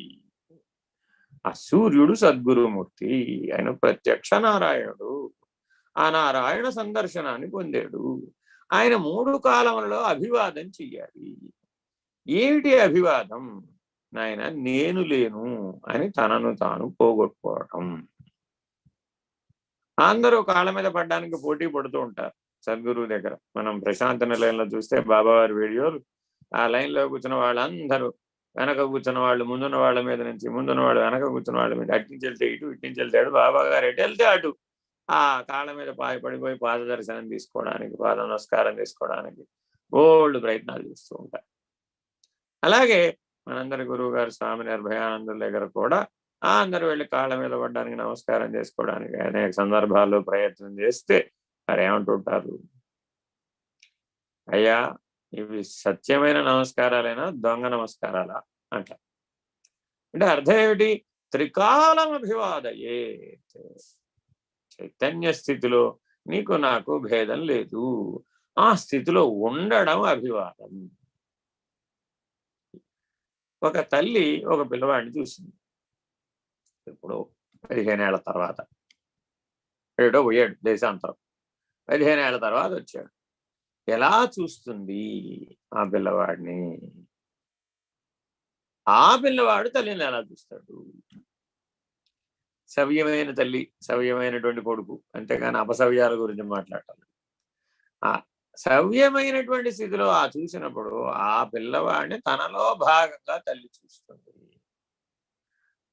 ఆ సూర్యుడు సద్గురుమూర్తి, ఆయన ప్రత్యక్ష నారాయణుడు. ఆ నారాయణ సందర్శనాన్ని పొందాడు. ఆయన 3 కాలములలో అభివాదం చెయ్యాలి. ఏమిటి అభివాదం? నాయన నేను లేను అని తనను తాను పోగొట్టుకోవటం. అందరూ కాళ్ళ మీద పడ్డానికి పోటీ పడుతూ ఉంటారు సద్గురువు దగ్గర. మనం ప్రశాంత నిలయంలో చూస్తే బాబావారి వీడియోలు, ఆ లైన్లో కూర్చున్న వాళ్ళందరూ వెనక కూర్చున్న వాళ్ళు ముందున్న వాళ్ళ మీద నుంచి, ముందున్న వాళ్ళు వెనక కూర్చున్న వాళ్ళ మీద, అటు నుంచి వెళ్తే ఇటు, ఇటు నుంచి వెళ్తే అటు, బాబా గారు ఎటు వెళ్తే అటు ఆ కాళ్ళ మీద పడిపోయి పాద దర్శనం తీసుకోవడానికి, పాద నమస్కారం తీసుకోవడానికి బోల్డ్ ప్రయత్నాలు చేస్తూ ఉంటారు. అలాగే మనందరి గురువు గారు స్వామి నిర్భయానందుల దగ్గర కూడా అందరూ వెళ్ళి కాళ్ళ మీద పడడానికి, నమస్కారం చేసుకోవడానికి అనేక సందర్భాల్లో ప్రయత్నం చేస్తే మరి ఏమంటుంటారు? అయ్యా ఇవి సత్యమైన నమస్కారాలైనా దొంగ నమస్కారాలా అంటారు. అంటే అర్థం ఏమిటి? త్రికాలం అభివాదయే. చైతన్య స్థితిలో నీకు నాకు భేదం లేదు. ఆ స్థితిలో ఉండడం అభివాదం. ఒక తల్లి ఒక పిల్లవాడిని చూసింది. ఇప్పుడు 15 ఏళ్ల తర్వాత, ఏడో పోయాడు దేశాంతరం, 15 ఏళ్ల తర్వాత వచ్చాడు. ఎలా చూస్తుంది ఆ పిల్లవాడిని? ఆ పిల్లవాడు తల్లిని ఎలా చూస్తాడు? సవ్యమైన తల్లి, సవ్యమైనటువంటి కొడుకు, అంతేగాని అపసవ్యాల గురించి మాట్లాడాలి. ఆ సవ్యమైనటువంటి స్థితిలో ఆ చూసినప్పుడు ఆ పిల్లవాడిని తనలో భాగంగా తల్లి చూస్తుంది.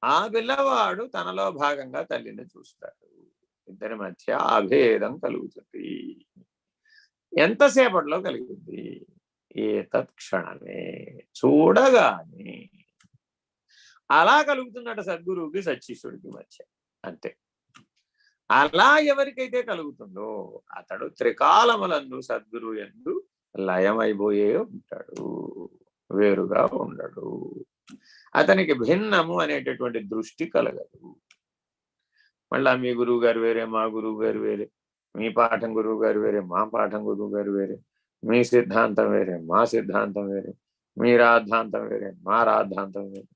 ఆ పిల్లవాడు తనలో భాగంగా తల్లిని చూస్తాడు. ఇద్దరి మధ్య అభేదం కలుగుతుంది. ఎంతసేపట్లో కలిగింది? ఏ తత్క్షణమే, చూడగానే. అలా కలుగుతుందట సద్గురువుకి సత్శిష్యుడికి మధ్య. అంతే. అలా ఎవరికైతే కలుగుతుందో అతడు త్రికాలములందు సద్గురు యందు లయమైపోయే ఉంటాడు, వేరుగా ఉండడు. అతనికి భిన్నము అనేటటువంటి దృష్టి కలగదు. మళ్ళా మీ గురువు గారు వేరే, మా గురువు గారు వేరే, మీ పాఠం గురువు గారు వేరే, మా పాఠం గురువు గారు వేరే, మీ సిద్ధాంతం వేరే, మా సిద్ధాంతం వేరే, మీ రాద్ధాంతం వేరే, మా రాద్ధాంతం వేరే,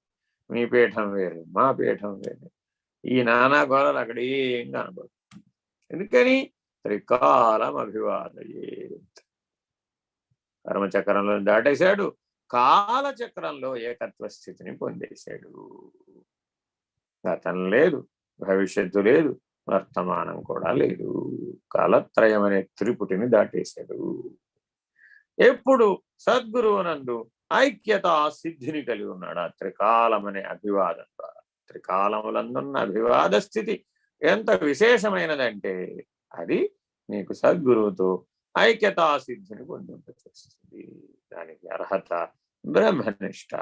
మీ పీఠం వేరే, మా పీఠం వేరే. ఈ నానా గోళలు అక్కడ ఏం కనబడదు. ఎందుకని? త్రికాలం అభివాదయే. కర్మచక్రంలో దాటేశాడు, కాలచక్రంలో ఏకత్వ స్థితిని పొందేశాడు. గతం లేదు, భవిష్యత్తు లేదు, వర్తమానం కూడా లేదు. కాలత్రయం అనే త్రిపుటిని దాటేశాడు. ఎప్పుడు సద్గురువునందు ఐక్యతా సిద్ధిని కలిగి ఉన్నాడు. ఆ త్రికాలం అనే అభివాదం ద్వారా. త్రికాలములందున్న అభివాద స్థితి ఎంత విశేషమైనదంటే అది నీకు సద్గురువుతో ఐక్యతా సిద్ధిని పొందింపచేస్తుంది. దానికి అర్హత బ్రహ్మనిష్ట.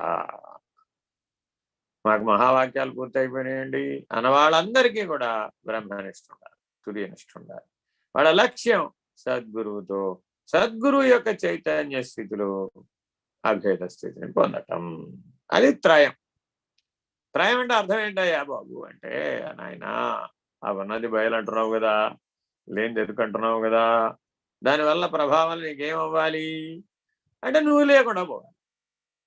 మాకు మహావాక్యాలు పూర్తయిపోయినాయండి అన్న వాళ్ళందరికీ కూడా బ్రహ్మనిష్ట ఉండాలి, తుర్యనిష్ట ఉండాలి. వాళ్ళ లక్ష్యం సద్గురువుతో సద్గురువు యొక్క చైతన్య స్థితిలో అభేద స్థితిని పొందటం. అది త్రయం. త్రయం అంటే అర్థం ఏంటయ్యా బాబు అంటే, నాయన అవన్నది బయలంటున్నావు కదా, లేనిది ఎదుకంటున్నావు కదా, దానివల్ల ప్రభావం నీకేమవ్వాలి అంటే నువ్వు లేకుండా పోవాలి.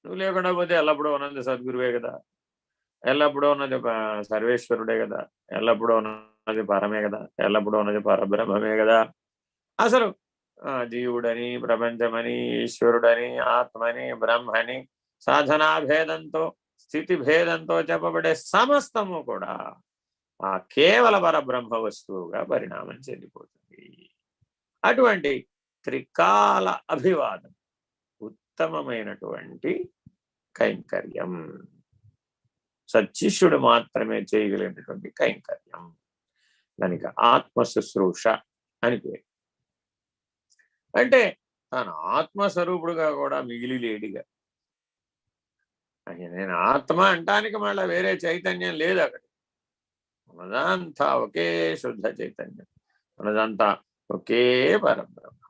నువ్వు లేకుండా పోతే ఎల్లప్పుడూ ఉన్నది సద్గురువే కదా, ఎల్లప్పుడూ ఉన్నది సర్వేశ్వరుడే కదా, ఎల్లప్పుడూ ఉన్నది పరమే కదా, ఎల్లప్పుడూ ఉన్నది పరబ్రహ్మమే కదా. అసలు జీవుడని, ప్రపంచమని, ఈశ్వరుడని, ఆత్మని, బ్రహ్మని సాధనాభేదంతో, స్థితి భేదంతో చెప్పబడే సమస్తము కూడా ఆ కేవల పరబ్రహ్మ వస్తువుగా పరిణామం చెందిపోతుంది. అటువంటి త్రికాల అభివాదం ఉత్తమమైనటువంటి కైంకర్యం. సచ్చిష్యుడు మాత్రమే చేయగలిగినటువంటి కైంకర్యం. దానికి ఆత్మశుశ్రూష అని పేరు. అంటే తాను ఆత్మస్వరూపుడుగా కూడా మిగిలి లేడిగా. నేను ఆత్మ అంటానికి మళ్ళీ వేరే చైతన్యం లేదు అక్కడ. ఉన్నదంతా ఒకే శుద్ధ చైతన్యం, ఉన్నదంతా ఒకే పరబ్రహ్మ,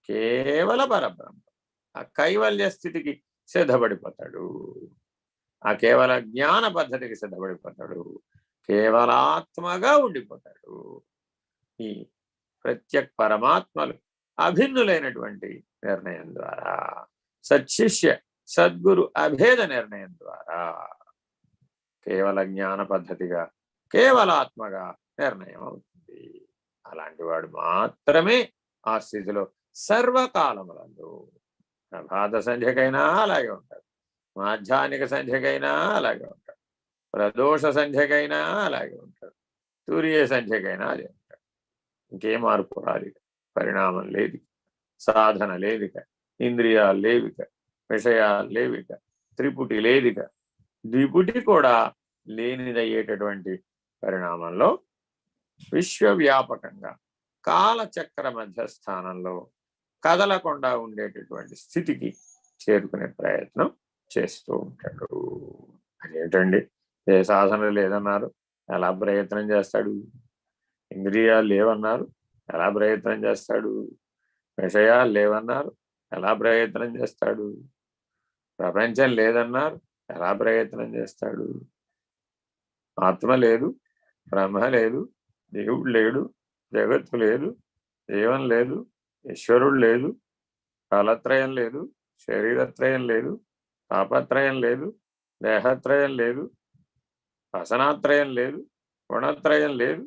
కేవల పరబ్రహ్మ. ఆ కైవల్య స్థితికి సిద్ధపడిపోతాడు, ఆ కేవల జ్ఞాన పద్ధతికి సిద్ధపడిపోతాడు, కేవలాత్మగా ఉండిపోతాడు. ఈ ప్రత్యక్ పరమాత్మలు అభిన్నులైనటువంటి నిర్ణయం ద్వారా, సత్శిష్య సద్గురు అభేద నిర్ణయం ద్వారా కేవల జ్ఞాన పద్ధతిగా, కేవలాత్మగా నిర్ణయం అవుతుంది. అలాంటి వాడు మాత్రమే ఆ స్థితిలో సర్వకాలములందు, ప్రభాత సంధ్యకైనా అలాగే ఉంటాడు, మాధ్యాహ్నిక సంధ్యకైనా అలాగే ఉంటాడు, ప్రదోష సంధ్యకైనా అలాగే ఉంటాడు, సూర్య సంధ్యకైనా అదే ఉంటాడు. ఇంకే మార్పు రాదు, పరిణామం లేదు, సాధన లేదిక, ఇంద్రియాలు లేవిక, విషయాలు లేవిక, త్రిపుటి లేదిక, ద్విపుటి కూడా లేనిదయ్యేటటువంటి పరిణామంలో విశ్వవ్యాపకంగా కాలచక్ర మధ్యస్థానంలో కదలకుండా ఉండేటటువంటి స్థితికి చేరుకునే ప్రయత్నం చేస్తూ ఉంటాడు. అదేంటండి, ఏ సాధన లేదన్నారు, ఎలా ప్రయత్నం చేస్తాడు? ఇంద్రియాలు లేవన్నారు, ఎలా ప్రయత్నం చేస్తాడు? విషయాలు లేవన్నారు, ఎలా ప్రయత్నం చేస్తాడు? ప్రపంచం లేదన్నారు, ఎలా ప్రయత్నం చేస్తాడు? ఆత్మ లేదు, బ్రహ్మ లేదు, దేవుడు లేడు, జగత్తు లేదు, జీవం లేదు, ఈశ్వరుడు లేదు, కాలత్రయం లేదు, శరీరత్రయం లేదు, తాపత్రయం లేదు, దేహత్రయం లేదు, వసనాత్రయం లేదు, గుణత్రయం లేదు.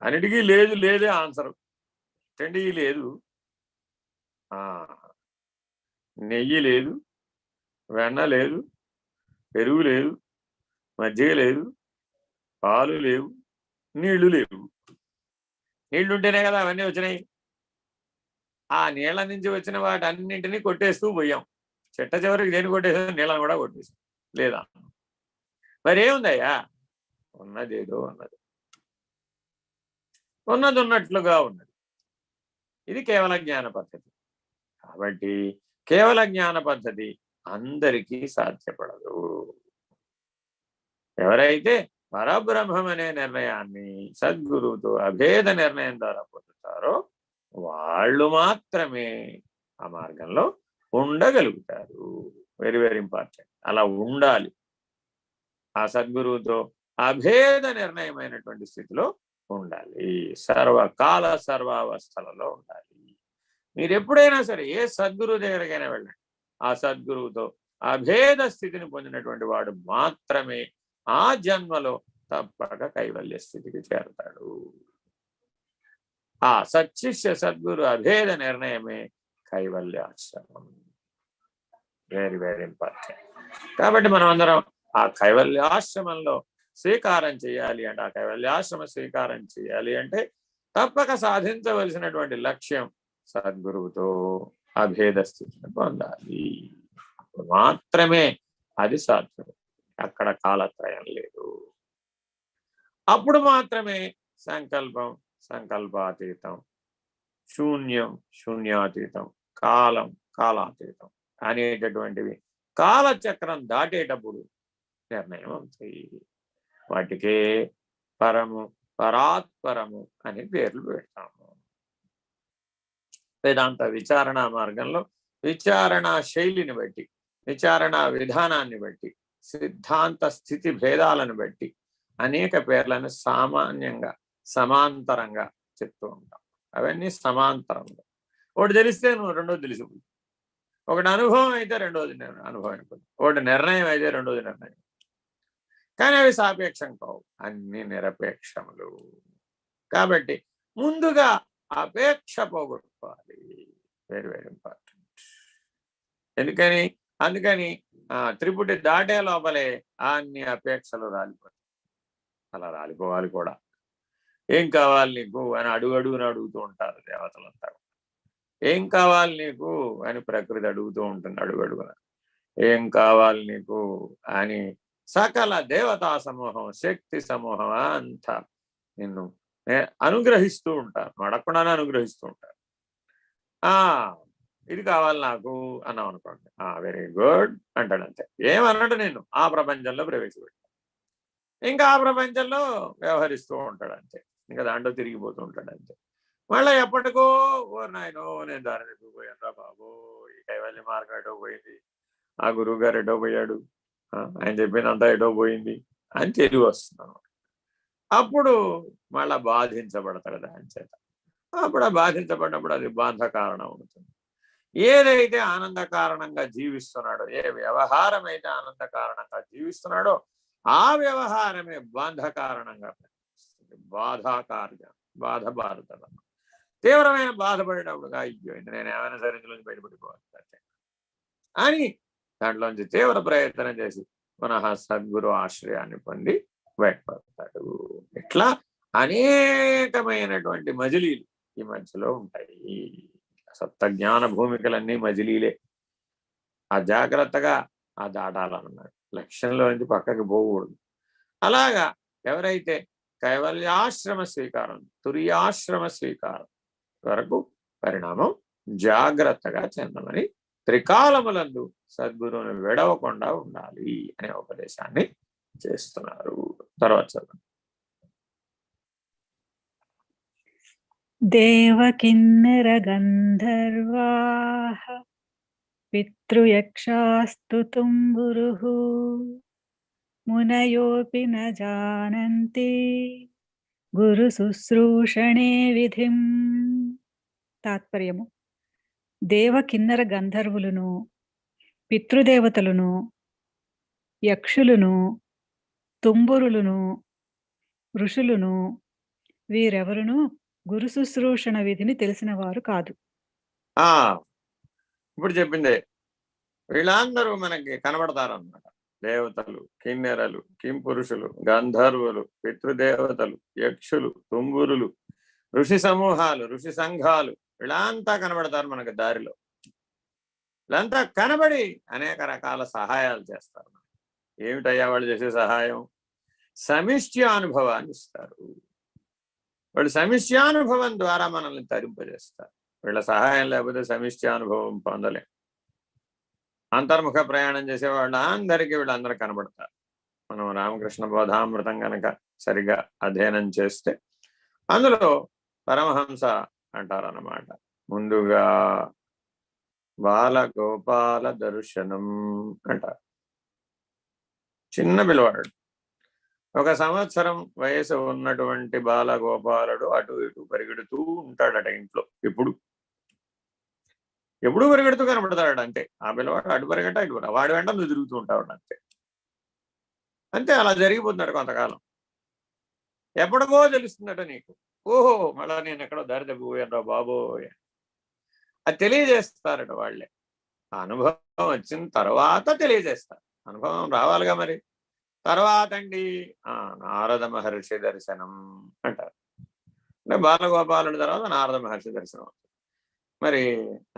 అన్నిటికీ లేదు లేదే ఆన్సరు. తిండి లేదు, నెయ్యి లేదు, వెన్న లేదు, పెరుగు లేదు, మజ్జిగ లేదు, పాలు లేవు, నీళ్లు లేవు. నీళ్లు ఉంటేనే కదా అవన్నీ వచ్చినాయి. ఆ నీళ్ల నుంచి వచ్చిన వాటన్నింటినీ కొట్టేస్తూ పోయాం. చిట్ట చివరికి దేని కొట్టేసాం? నీళ్ళని కూడా కొట్టేసాం. లేదా మరేముందయ్యా? ఉన్నదేదో ఉన్నది, ఉన్నది ఉన్నట్లుగా ఉన్నది. ఇది కేవల జ్ఞాన పద్ధతి. కాబట్టి కేవల జ్ఞాన పద్ధతి అందరికీ సాధ్యపడదు. ఎవరైతే పరబ్రహ్మం అనే నిర్ణయాన్ని సద్గురువుతో అభేద నిర్ణయం ద్వారా పొందుతారో వాళ్ళు మాత్రమే ఆ మార్గంలో ఉండగలుగుతారు. Very very important. అలా ఉండాలి. ఆ సద్గురువుతో అభేద నిర్ణయమైనటువంటి స్థితిలో ఉండాలి. సర్వకాల సర్వావస్థలలో ఉండాలి. మీరు ఎప్పుడైనా సరే ఏ సద్గురువు దగ్గరికైనా వెళ్ళండి, ఆ సద్గురువుతో అభేద స్థితిని పొందినటువంటి వాడు మాత్రమే ఆ జన్మలో తప్పక కైవల్య స్థితికి చేరుతాడు. ఆ సచ్చిష్య సద్గురు అభేద నిర్ణయమే కైవల్యాశ్రమం. Very very important. కాబట్టి మనం అందరం ఆ కైవల్యాశ్రమంలో స్వీకారం చేయాలి అంటే, ఆ కైవల్యాశ్రమ స్వీకారం చేయాలి అంటే తప్పక సాధించవలసినటువంటి లక్ష్యం సద్గురువుతో అభేద స్థితిని పొందాలి. మాత్రమే అది సాధ్యం. అక్కడ కాలత్రయం లేదు. అప్పుడు మాత్రమే సంకల్పం సంకల్పాతీతం, శూన్యం శూన్యాతీతం, కాలం కాలాతీతం అనేటటువంటివి కాలచక్రం దాటేటప్పుడు నిర్ణయం అవుతాయి. వాటికే పరము పరాత్పరము అని పేర్లు పెడతాము. వేదాంత విచారణ మార్గంలో విచారణా శైలిని బట్టి, విచారణా విధానాన్ని బట్టి, సిద్ధాంత స్థితి భేదాలను బట్టి అనేక పేర్లను సామాన్యంగా సమాంతరంగా చెప్తూ ఉంటాం. అవన్నీ సమాంతరంగా. ఒకటి తెలిస్తే నువ్వు రెండోది తెలిసిపోతుంది. ఒకటి అనుభవం అయితే రెండోది అనుభవం అయిపోతుంది. ఒకటి నిర్ణయం అయితే రెండోది నిర్ణయం. కానీ అవి సాపేక్షం కావు, అన్ని నిరపేక్షములు. కాబట్టి ముందుగా అపేక్ష పోగొట్టుకోవాలి. Very very important. అందుకని త్రిపుటి దాటే లోపలే అన్ని అపేక్షలు రాలిపోతాయి. అలా రాలిపోవాలి కూడా. ఏం కావాలి నీకు అని అడుగున అడుగుతూ ఉంటారు దేవతలంతా. ఏం కావాలి నీకు అని ప్రకృతి అడుగుతూ ఉంటుంది అడుగున. ఏం కావాలి నీకు అని సకల దేవతా సమూహం, శక్తి సమూహం అంతా నిన్ను అనుగ్రహిస్తూ ఉంటారు. అడగకుండానే అనుగ్రహిస్తూ ఉంటారు. ఇది కావాలి నాకు అన్నాం అనుకోండి, వెరీ గుడ్ అంటాడు. అంతే. ఏమన్నాడు, నేను ఆ ప్రపంచంలో ప్రవేశపెట్టాను. ఇంకా ఆ ప్రపంచంలో వ్యవహరిస్తూ ఉంటాడు. అంతే. ఇంకా దాంట్లో తిరిగిపోతూ ఉంటాడు. అంతే. మళ్ళీ ఎప్పటికో నాయనో నేను దారి తప్పిపోయాను రా బాబో, ఈ కైవల్య మార్గం ఎటో పోయింది, ఆ గురువు గారు ఎటో పోయాడు, ఆయన చెప్పినంతా ఎటో పోయింది అని తిరిగి వస్తున్నాను. అప్పుడు మళ్ళా బాధించబడతాడు దాని చేత. అప్పుడు ఆ బాధించబడినప్పుడు అది బాధ కారణం అవుతుంది. ఏదైతే ఆనంద కారణంగా జీవిస్తున్నాడో, ఏ వ్యవహారం అయితే ఆనంద కారణంగా జీవిస్తున్నాడో ఆ వ్యవహారమే బాధ కారణంగా బాధపడుతుంది. తీవ్రమైన బాధపడేటప్పుడు అయ్యో నేను ఏమైనా సరే ఇందులోంచి బయటపడిపోవాలి అని దాంట్లోంచి తీవ్ర ప్రయత్నం చేసి పునః సద్గురు ఆశ్రయాన్ని పొంది బయటపడతాడు. ఇట్లా అనేకమైనటువంటి మజిలీలు ఈ మధ్యలో ఉంటాయి. సప్తజ్ఞాన భూమికలన్నీ మజిలీలే. ఆ జాగ్రత్తగా ఆ దాటాలన్నమాట. లక్ష్యంలో నుంచి పక్కకి పోకూడదు. అలాగా ఎవరైతే కైవల్యాశ్రమ స్వీకారం, తురియాశ్రమ స్వీకారం వరకు పరిణామం జాగ్రత్తగా చెందమని త్రికాలములందు సద్గురువుని విడవకుండా ఉండాలి అనే ఉపదేశాన్ని చేస్తున్నారు. తర్వాత చదువు. దేవకిన్నర గంధర్వాః పితృయక్షాస్తు తుంబురుః మునయోపి న జానంతి గురు శుశ్రూషణే విధిం. తాత్పర్యము: దేవ కిన్నర గంధర్వులను, పితృదేవతలను, యక్షులను, తుంబురులను, ఋషులను వీరెవరునూ గురు శుశ్రూషణ విధిని తెలిసిన వారు కాదు. ఇప్పుడు చెప్పిందే. వీళ్ళందరూ మనకి కనబడతారు అన్నమాట. దేవతలు, కిన్నెరలు, కింపురుషులు, గంధర్వులు, పితృదేవతలు, యక్షులు, తుంబురులు, ఋషి సమూహాలు, ఋషి సంఘాలు, వీళ్ళంతా కనబడతారు మనకి దారిలో. వీళ్ళంతా కనబడి అనేక రకాల సహాయాలు చేస్తారు. ఏమిటయ్యా వాళ్ళు చేసే సహాయం? సమిష్ట్యానుభవాన్ని ఇస్తారు. వాళ్ళు సమిష్ట్యానుభవం ద్వారా మనల్ని తరింపజేస్తారు. వీళ్ళ సహాయం లేకపోతే సమిష్ట్యానుభవం పొందలేం. అంతర్ముఖ ప్రయాణం చేసే వాళ్ళందరికీ వీళ్ళందరూ కనబడతారు. మనం రామకృష్ణ బోధామృతం కనుక సరిగా అధ్యయనం చేస్తే అందులో పరమహంస అంటారన్నమాట. ముందుగా బాలగోపాల దర్శనం అంటారు. చిన్న పిల్లవాడు, 1 సంవత్సరం వయసు ఉన్నటువంటి బాలగోపాలుడు అటు ఇటు పరిగెడుతూ ఉంటాడట ఇంట్లో. ఎప్పుడు పరిగెడుతూ కనబడతాడు అంతే. ఆ పిల్లవాడు అటు పరిగెట్ట ఇటు వాడి వెంట నువ్వు తిరుగుతూ ఉంటాడు అంతే. అంతే, అలా జరిగిపోతున్నాడు కొంతకాలం. ఎప్పటికో తెలుస్తుందట నీకు, ఓహో మళ్ళా నేను ఎక్కడో దారి తప్పిపోయాను రా బాబోయ్. అది తెలియజేస్తారట వాళ్ళే. ఆ అనుభవం వచ్చిన తర్వాత తెలియజేస్తారు. అనుభవం రావాలిగా మరి. తర్వాత అండి నారద మహర్షి దర్శనం అంటారు. అంటే బాలగోపాలుడి తర్వాత నారద మహర్షి దర్శనం. మరి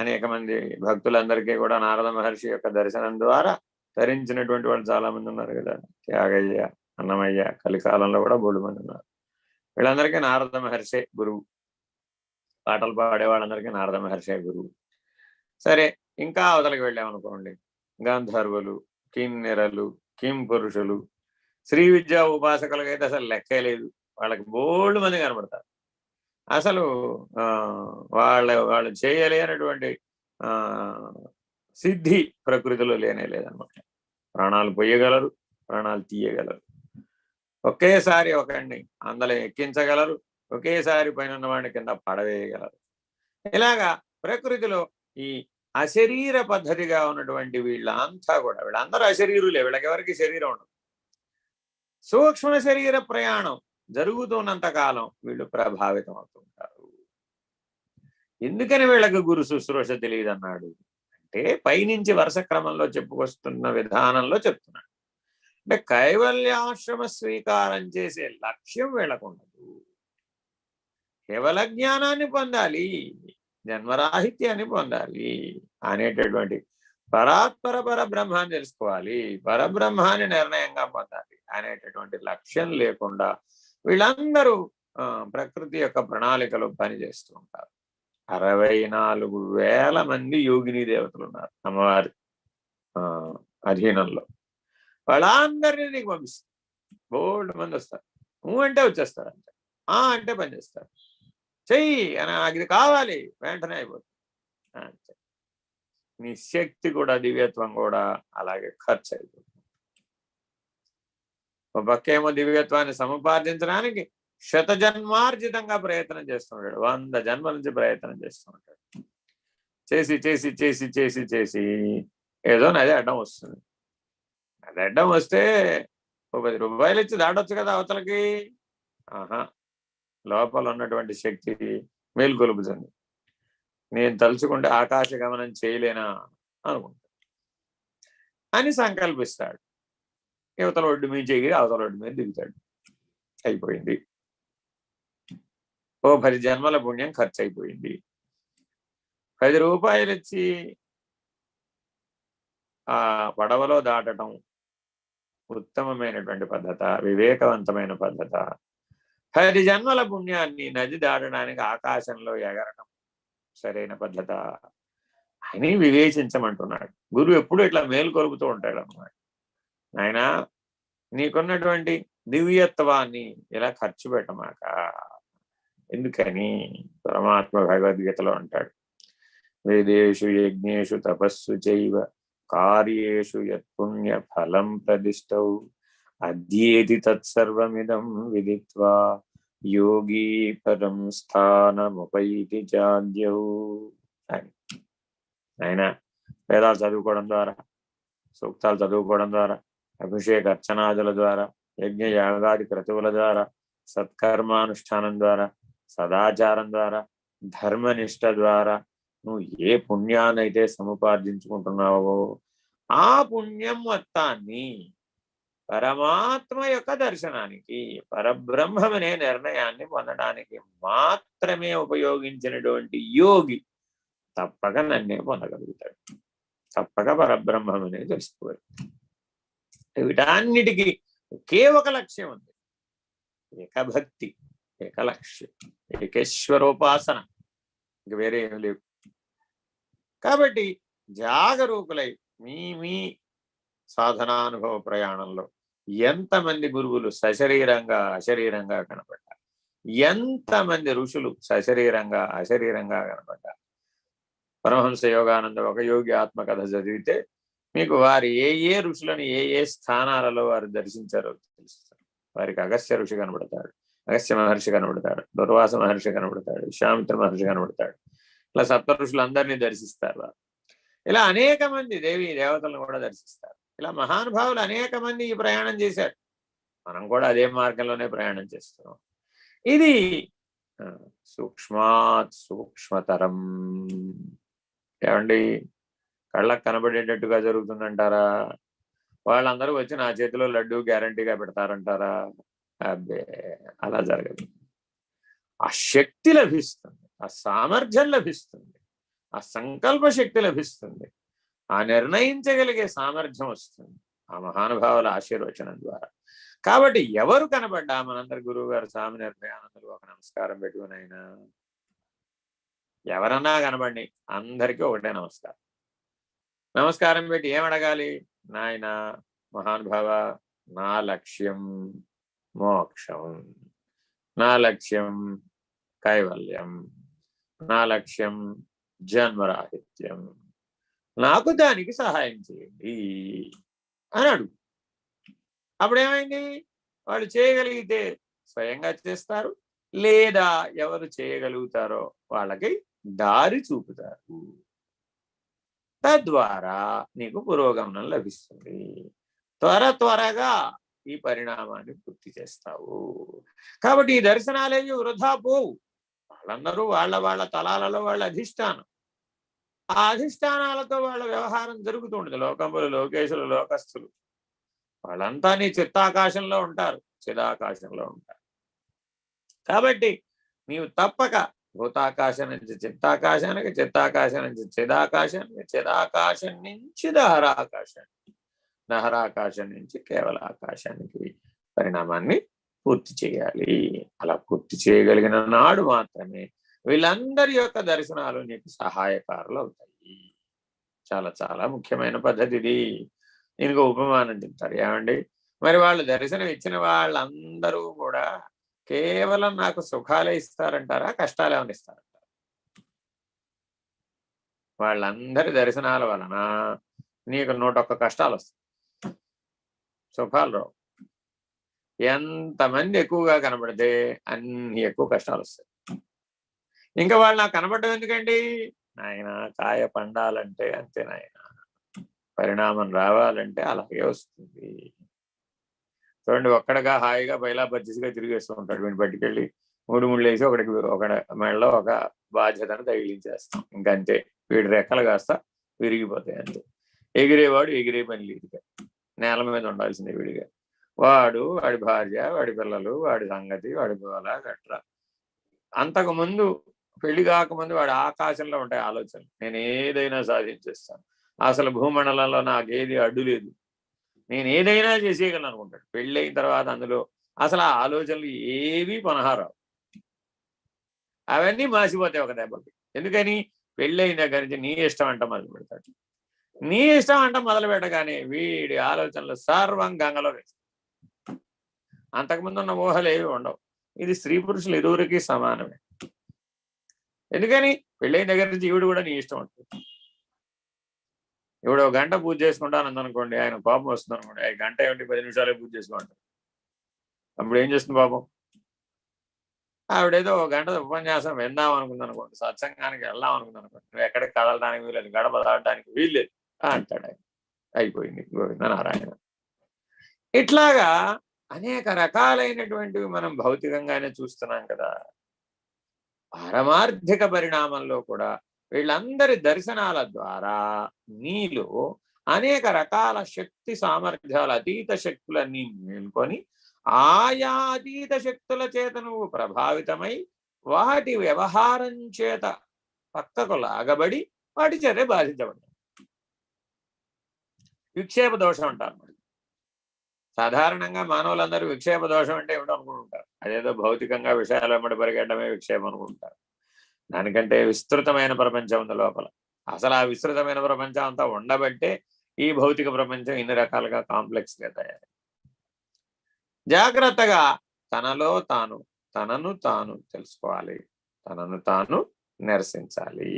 అనేక మంది భక్తులందరికీ కూడా నారద మహర్షి యొక్క దర్శనం ద్వారా ధరించినటువంటి వాళ్ళు చాలా మంది ఉన్నారు కదా. త్యాగయ్య, అన్నమయ్య, కలికాలంలో కూడా బోడు మంది ఉన్నారు. వీళ్ళందరికీ నారద మహర్షే గురువు. పాటలు పాడే వాళ్ళందరికీ నారద మహర్షే గురువు. సరే, ఇంకా అవతలకి వెళ్ళామనుకోండి, గాంధర్వులు, కిన్నెరలు, కిం పురుషులు, శ్రీ విద్యా ఉపాసకులకైతే అసలు లెక్కే లేదు. వాళ్ళకి బోల్డ్ మంది కనబడతారు. అసలు వాళ్ళు చేయలేనటువంటి సిద్ధి ప్రకృతిలో లేనే లేదనమాట. ప్రాణాలు పొయ్యగలరు, ప్రాణాలు తీయగలరు, ఒకేసారి ఒకడిని అందలో ఎక్కించగలరు, ఒకేసారి పైన ఉన్నవాడిని కింద పడవేయగలరు. ఇలాగా ప్రకృతిలో ఈ అశరీర పద్ధతిగా ఉన్నటువంటి వీళ్ళందరూ అశరీరులే. వీళ్ళకెవరికి శరీరం ఉండదు. సూక్ష్మ శరీర ప్రయాణం జరుగుతున్నంత కాలం వీళ్ళు ప్రభావితం అవుతుంటారు. ఎందుకని వీళ్ళకి గురు శుశ్రూష తెలియదు అన్నాడు అంటే, పైనుంచి వరుస క్రమంలో చెప్పుకొస్తున్న విధానంలో చెప్తున్నాడు. అంటే కైవల్యాశ్రమ స్వీకారం చేసే లక్ష్యం వీళ్ళకు ఉండదు. కేవల జ్ఞానాన్ని పొందాలి, జన్మరాహిత్యాన్ని పొందాలి అనేటటువంటి పరాత్పర పరబ్రహ్మాన్ని తెలుసుకోవాలి, పరబ్రహ్మాన్ని నిర్ణయంగా పొందాలి అనేటటువంటి లక్ష్యం లేకుండా వీళ్ళందరూ ప్రకృతి యొక్క ప్రణాళికలో పనిచేస్తూ ఉంటారు. 64,000 మంది యోగిని దేవతలు ఉన్నారు అమ్మవారి అధీనంలో. వాళ్ళందరినీ నీకు పంపిస్తారు. బోల్డ్ మంది వస్తారు. అంటే వచ్చేస్తారు, అంతే. అంటే పనిచేస్తారు. చెయ్యి అని, అది కావాలి వెంటనే అయిపోతుంది అంతే. నీ శక్తి కూడా, దివ్యత్వం కూడా అలాగే ఖర్చు అయిపోతుంది. ఒక పక్కేమో దివ్యత్వాన్ని సముపార్జించడానికి శతజన్మార్జితంగా ప్రయత్నం చేస్తుంటాడు. 100 జన్మల నుంచి ప్రయత్నం చేస్తూ ఉంటాడు. చేసి చేసి చేసి చేసి చేసి ఏదో నది అడ్డం వస్తుంది. అది అడ్డం వస్తే 10 రూపాయలు ఇచ్చి దాటొచ్చు కదా అవతలకి. లోపల ఉన్నటువంటి శక్తి మేల్కొలుపుతుంది. నేను తలుచుకుంటే ఆకాశ గమనం చేయలేనా అనుకుంటాడు అని సంకల్పిస్తాడు. యువతల ఒడ్డు మీద ఎగిరి అవతల ఒడ్డు మీద దిగుతాడు. అయిపోయింది. 10 జన్మల పుణ్యం ఖర్చు అయిపోయింది. 10 రూపాయలు ఇచ్చి ఆ పడవలో దాటడం ఉత్తమమైనటువంటి పద్ధత, వివేకవంతమైన పద్ధత. 10 జన్మల పుణ్యాన్ని నది దాటడానికి ఆకాశంలో ఎగరడం సరైన పద్ధత అని వివేచించమంటున్నాడు. గురువు ఎప్పుడు ఇట్లా మేలుకొలుపుతూ ఉంటాడు అన్నమాట. నాయనా, నీకున్నటువంటి దివ్యత్వాన్ని ఇలా ఖర్చు పెట్టమాక. ఎందుకని పరమాత్మ భగవద్గీతలో అంటాడు, వేదేషు యజ్ఞేషు తపస్సు చైవ కార్యేషు యత్పుణ్య ఫలం ప్రదిష్టౌ అద్యేతి తత్సర్వమిదం విదిత్వా యోగి పరం స్థానముపైతి చాద్యౌ అని. ఆయన వేదాలు చదువుకోవడం ద్వారా, సూక్తాలు చదువుకోవడం ద్వారా, అభిషేక అర్చనాదుల ద్వారా, యజ్ఞ యాగాది క్రతువుల ద్వారా, సత్కర్మానుష్ఠానం ద్వారా, సదాచారం ద్వారా, ధర్మనిష్ట ద్వారా నువ్వు ఏ పుణ్యాన్నైతే సముపార్జించుకుంటున్నావో ఆ పుణ్యం మొత్తాన్ని పరమాత్మ యొక్క దర్శనానికి, పరబ్రహ్మమనే నిర్ణయాన్ని పొందడానికి మాత్రమే ఉపయోగించినటువంటి యోగి తప్పక నన్నే పొందగలుగుతాడు. తప్పక పరబ్రహ్మమనే తెలుసుకోవాలి. వీటన్నిటికీ ఒకే ఒక లక్ష్యం ఉంది, ఏకభక్తి, ఏకలక్ష్యం, ఏకేశ్వరోపాసన, ఇంక వేరే ఏం లేవు. కాబట్టి జాగరూకులై మీ సాధనానుభవ ప్రయాణంలో ఎంతమంది గురువులు సశరీరంగా అశరీరంగా కనపడ్డారు, ఎంతమంది ఋషులు సశరీరంగా అశరీరంగా కనపడ్డారు. పరమహంస యోగానంద ఒక యోగి ఆత్మకథ చదివితే మీకు వారు ఏ ఋషులను ఏ స్థానాలలో వారు దర్శించారో తెలుస్తారు. వారికి అగస్త్య ఋషి కనబడతాడు, అగస్త్య మహర్షి కనబడతాడు, దుర్వాస మహర్షి కనబడతాడు, విశ్వామిత్ర మహర్షి కనబడతాడు. ఇలా సప్త ఋషులందరినీ దర్శిస్తారు వారు. ఇలా అనేక మంది దేవీ దేవతలను కూడా దర్శిస్తారు. ఇలా మహానుభావులు అనేక మంది ఈ ప్రయాణం చేశారు. మనం కూడా అదే మార్గంలోనే ప్రయాణం చేస్తున్నాం. ఇది సూక్ష్మాత్ సూక్ష్మతరం. ఏమండి, కళ్ళకు కనబడేటట్టుగా జరుగుతుందంటారా? వాళ్ళందరూ వచ్చి నా చేతిలో లడ్డు గ్యారంటీగా పెడతారంటారా? అబ్బే, అలా జరగదు. ఆ శక్తి లభిస్తుంది, ఆ సామర్థ్యం లభిస్తుంది, ఆ సంకల్ప శక్తి లభిస్తుంది, ఆ నిర్ణయించగలిగే సామర్థ్యం వస్తుంది ఆ మహానుభావుల ఆశీర్వచనం ద్వారా. కాబట్టి ఎవరు కనబడ్డా మనందరి గురువు గారు స్వామి నిర్భయానందులు ఒక నమస్కారం పెట్టుకుని అయినా ఎవరన్నా కనబడి అందరికీ ఒకటే నమస్కారం. నమస్కారం పెట్టి ఏమడగాలి? నాయన మహానుభావ, నా లక్ష్యం మోక్షం, నా లక్ష్యం కైవల్యం, నా లక్ష్యం జన్మరాహిత్యం, నాకు దానికి సహాయం చేయండి అని అడుగు. అప్పుడేమైంది? వాళ్ళు చేయగలిగితే స్వయంగా చేస్తారు, లేదా ఎవరు చేయగలుగుతారో వాళ్ళకి దారి చూపుతారు. తద్వారా నీకు పురోగమనం లభిస్తుంది. త్వరగా ఈ పరిణామాన్ని పూర్తి చేస్తావు. కాబట్టి ఈ దర్శనాలేవి వృధా పోవు. వాళ్ళందరూ వాళ్ళ తలాలలో వాళ్ళ అధిష్టానం, ఆ అధిష్టానాలతో వాళ్ళ వ్యవహారం జరుగుతుండదు. లోకములు, లోకేశులు, లోకస్తులు వాళ్ళంతా నీ చిత్తాకాశంలో ఉంటారు, చిదాకాశంలో ఉంటారు. కాబట్టి నీవు తప్పక భూతాకాశం నుంచి చిత్తాకాశానికి, చిత్తాకాశం నుంచి చిదాకాశానికి, చిదాకాశం నుంచి దహరాకాశానికి, దహరాకాశం నుంచి కేవల ఆకాశానికి పరిణామాన్ని పూర్తి చేయాలి. అలా పూర్తి చేయగలిగిన నాడు మాత్రమే వీళ్ళందరి యొక్క దర్శనాలు నీకు సహాయకారులు అవుతాయి. చాలా చాలా ముఖ్యమైన పద్ధతి ఇది. దీనికి ఉపమానం చెప్తారు. ఏమండి, మరి వాళ్ళు దర్శనం ఇచ్చిన వాళ్ళందరూ కూడా కేవలం నాకు సుఖాలే ఇస్తారంటారా, కష్టాలు ఏమైనా ఇస్తారంటారా? వాళ్ళందరి దర్శనాల వలన నీకు 101 కష్టాలు వస్తాయి, సుఖాలు రావు. ఎంతమంది ఎక్కువగా కనబడితే అన్ని ఎక్కువ కష్టాలు వస్తాయి. ఇంకా వాళ్ళు నాకు కనబడడం ఎందుకండి? నాయన కాయ పండాలంటే అంతే నాయన, పరిణామం రావాలంటే అలాగే వస్తుంది. చూడండి, ఒక్కడగా హాయిగా బయలా బజ్జిగా తిరిగేస్తూ ఉంటాడు. వీడిని పట్టుకెళ్ళి 3 ముళ్ళు వేసి ఒక మెడలో ఒక బాధ్యతను తగిలించేస్తాం. ఇంకంతే, వీడి రెక్కలు కాస్త విరిగిపోతాయి అంతే. ఎగిరేవాడు ఎగిరే పని లేదుగా, నేల మీద ఉండాల్సిందే విడిగా. వాడు, వాడి భార్య, వాడి పిల్లలు, వాడి సంగతి, వాడి గోల గట్రా. అంతకుముందు పెళ్లి కాకముందు వాడి ఆకాశంలో ఉంటాయి ఆలోచనలు. నేను ఏదైనా సాధించేస్తాను, అసలు భూమండలంలో నాకేది అడ్డు లేదు, నేను ఏదైనా చేసేయగలను అనుకుంటాడు. పెళ్ళి అయిన తర్వాత అందులో అసలు ఆ ఆలోచనలు ఏవి పనహారావు, అవన్నీ మాసిపోతాయి ఒక దెబ్బకి. ఎందుకని? పెళ్ళైన దగ్గర నుంచి నీ ఇష్టం అంట మొదలు పెడతాడు. నీ ఇష్టం అంట మొదలు పెట్టగానే వీడి ఆలోచనలు సర్వం గంగలో వేస్తాయి. అంతకుముందు ఉన్న ఊహలు ఏవి ఉండవు. ఇది స్త్రీ పురుషులు ఇరువురికి సమానమే. ఎందుకని? పెళ్ళైన దగ్గర నుంచి ఈవిడ కూడా నీ ఇష్టం ఉంటుంది. ఇప్పుడు 1 గంట పూజ చేసుకుంటాను అనుకోండి, ఆయన కోపం వస్తుంది అనుకోండి, 1 గంట ఏమిటి 10 నిమిషాలే పూజ చేసుకుంటారు. అప్పుడు ఏం చేస్తుంది పాపం? ఆవిడేదో 1 గంట ఉపన్యాసం విందాం అనుకుంది అనుకోండి, సత్సంగానికి వెళ్దాం అనుకుంది అనుకోండి, నువ్వు ఎక్కడికి కదలడానికి వీలేదు, గడప దాటడానికి వీల్లేదు అంటాడు ఆయన. అయిపోయింది, గోవింద నారాయణ. ఇట్లాగా అనేక రకాలైనటువంటివి మనం భౌతికంగానే చూస్తున్నాం కదా. పారమార్థిక పరిణామంలో కూడా వీళ్ళందరి దర్శనాల ద్వారా నీలో అనేక రకాల శక్తి సామర్థ్యాలు, అతీత శక్తులన్నీ మేల్కొని ఆయా అతీత శక్తుల చేత నువ్వు ప్రభావితమై వాటి వ్యవహారం చేత పక్కకు లాగబడి వాటి చేత బాధించబడ్డావు. విక్షేప దోషం అంటారు. మరి సాధారణంగా మానవులందరూ విక్షేప దోషం అంటే ఏమిటో అనుకుంటుంటారు. అదేదో భౌతికంగా విషయాలు వెంబడి పరిగెట్టడమే విక్షేపం అనుకుంటారు. దానికంటే విస్తృతమైన ప్రపంచం ఉంది లోపల. అసలు ఆ విస్తృతమైన ప్రపంచం అంతా ఉండబట్టే ఈ భౌతిక ప్రపంచం ఇన్ని రకాలుగా కాంప్లెక్స్గా తయారై. జాగ్రత్తగా తనలో తాను తనను తాను తెలుసుకోవాలి, తనను తాను నిరసించాలి,